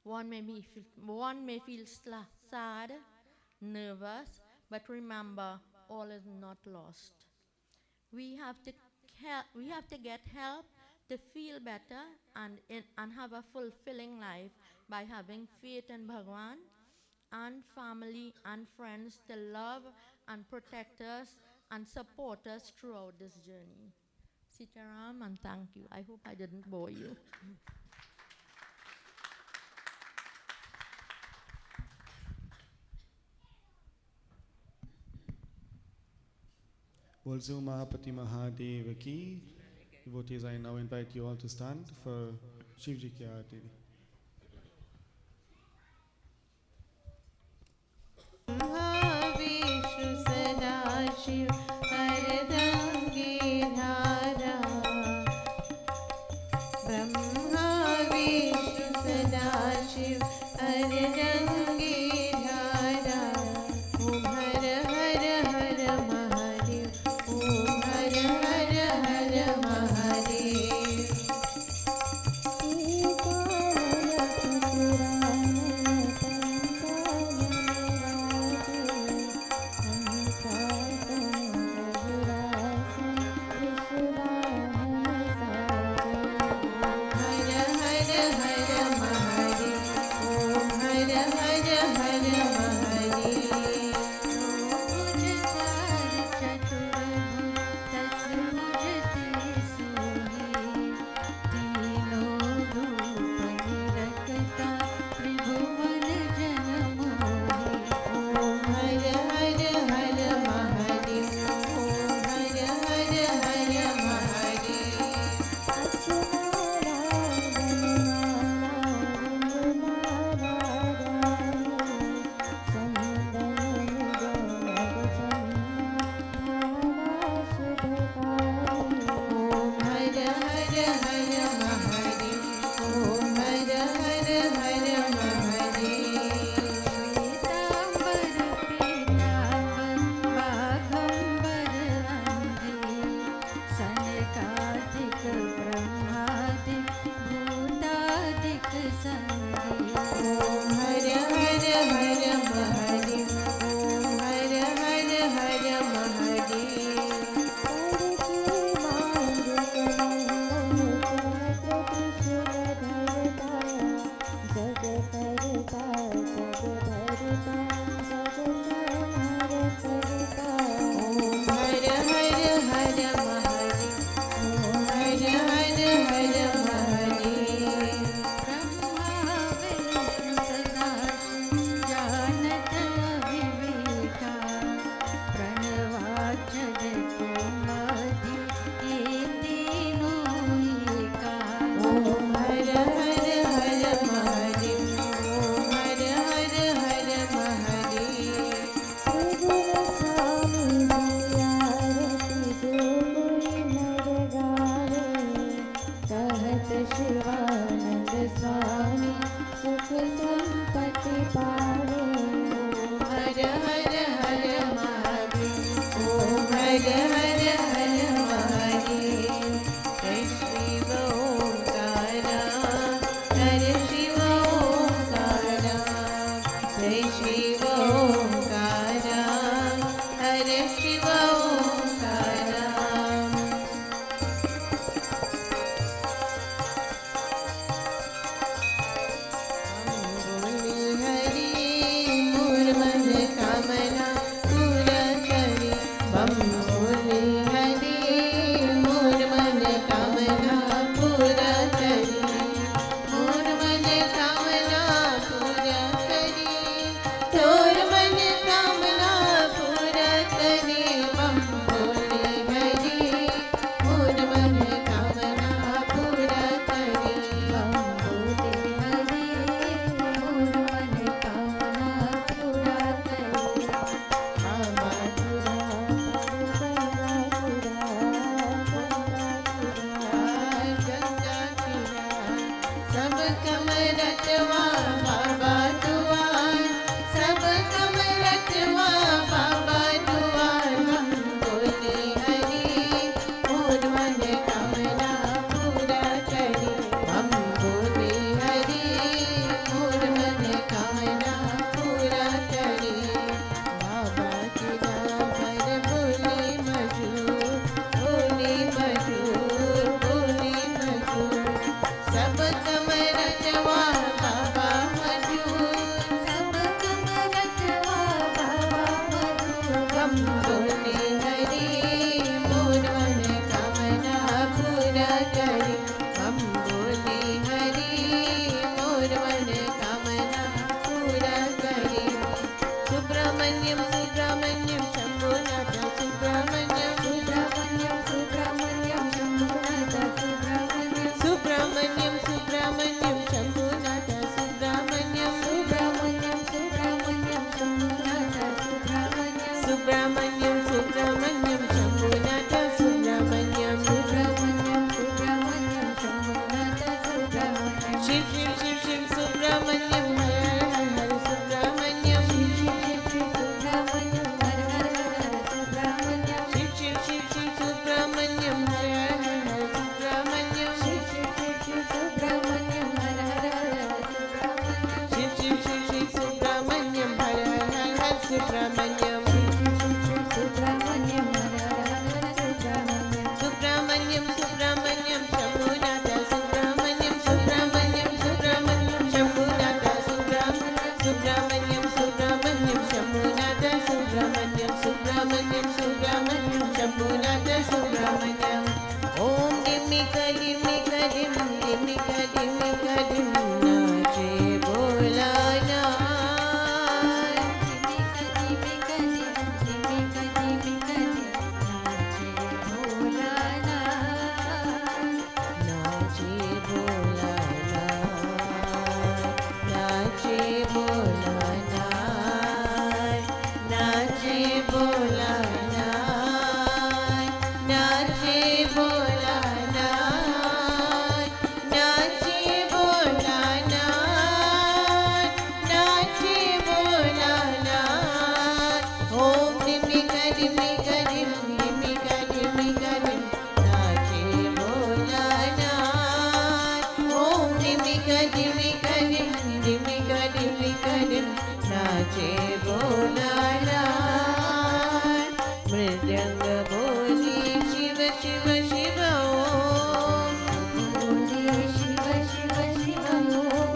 One may feel sad, nervous, but remember, all is not lost. We have to get help to feel better and have a fulfilling life by having faith in Bhagwan and family and friends to love and protect us and support us throughout this journey. Sitaram, and thank you. I hope I didn't bore you. Bolzo Mahapati Mahadev ki. Devotees, I now invite you all to stand for Shivji ki Aarti. पारे। हर हर हर महादेव, ओम हर हर हर महादेव। जय शिव ओंकारा, हर शिव ओंकारा। जय शिव ओंकारा, हर शिव ओंकारा। बोले हरि मोर मन कामना पूरा करे। बम बोले हरि मोर मन कामना पूरा करे। मोर मन कामना पूरा करे, तोर मन कामना पूरा करे। बम बोले हरि मोर मन कामना पूरा करे। बम बोले हरि मोर मन कामना पूरा करे। बाबा तुरा गंगा किरा सब कमरतवा बाबा दुआर। सब कमरतवा बाबा दुआर। हम बोले हरि मोर मन कामना पूरा करे। हम बोले हरि मोर मन कामना पूरा करे। बाबा तेरा भर बोले मजूर, बोले मजूर, बोले मजूर। सब कमरतवा बाबा मजूर। सब कमरतवा बाबा मजूर। हम बोले हरि मोर मन कामना पूरा करे। हम बोले हरि मोर मन कामना पूरा करे। सुब्रमण्यम सुब्रमण्यम शंभुनाथ सुब्रमण्यम सुब्रमण्यम सुब्रमण्यम शंभुनाथ सुब्रमण्यम सुब्रमण्यम सुब्रमण्यम शंभुनाथ सुब्रमण्यम सुब्रमण्यम सुब्रमण्यम शंभुनाथ सुब्रमण्यम सुब्रमण्यम सुब्रमण्यम शंभुनाथ सुब्रमण्यम सुब्रमण्यम सुब्रमण्यम शंभुनाथ सुब्रमण्यम। शिव शिव शिव शिव सुब्रमण्यम हर हर हर सुब्रमण्यम। शिव शिव शिव सुब्रमण्यम हर हर हर सुब्रमण्यम। शिव शिव शिव शिव सुब्रमण्यम हर हर हर सुब्रमण्यम। शिव शिव शिव शिव सुब्रमण्यम हर हर हर सुब्रमण्यम। शिव शिव शिव शिव सुब्रमण्यम हर हर हर सुब्रमण्यम। सुब्रमण्यम हर हर हर सुब्रमण्यम। सुब्रमण्यम सुब्रमण्यम शंभुनाथ सुब्रमण्यम सुब्रमण्यम सुब्रमण्यम शंभुनाथ सुब्रमण्यम सुब्रमण्यम सुब्रमण्यम शंभुनाथ सुब्रमण्यम सुब्रमण्यम सुब्रमण्यम शंभुनाथ सुब्रमण्यम। ओम डिमिका डिमिका डिम डिमिका डिमिका डिम नाचे भोलानाथ। डिमिका डिमिका डिम डिमिका डिमिका डिम नाचे भोलानाथ। नाचे भोलानाथ, नाचे भोलानाथ, नाचे भोलानाथ, नाचे भोलानाथ, नाचे भोलानाथ। ओम डिमिका डिमिका डिम डिमिका डिमिका डिम नाचे भोलानाथ। ओम डिमिका डिमिका डिम डिमिका डिमिका डिम नाचे भोलानाथ। मृदंग बोले शिव शिव शिव ओम। बोले शिव शिव शिव ओम।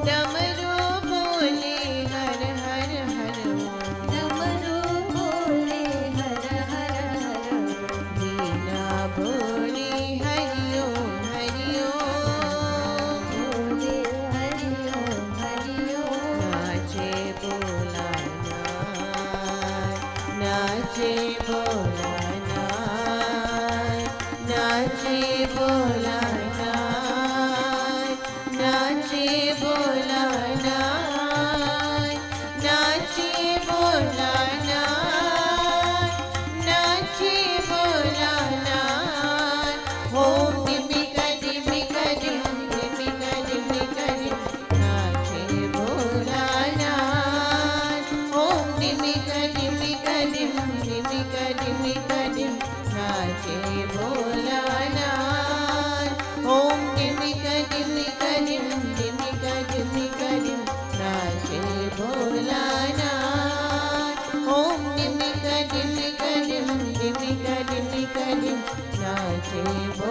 डमरू बोले हर हर हर ओम। डमरू बोले हर हर हर ओम। वीणा बोले हरि ओम हरि ओम। बोले हरि ओम हरि ओम। नाचे भोलानाथ, नाचे भोलानाथ, नाचे भोलानाथ, नाचे भोलानाथ, नाचे भोलानाथ, नाचे भोलानाथ। ओम डिमिका डिमिका डिम डिमिका डिमिका डिम नाचे भोलानाथ। देव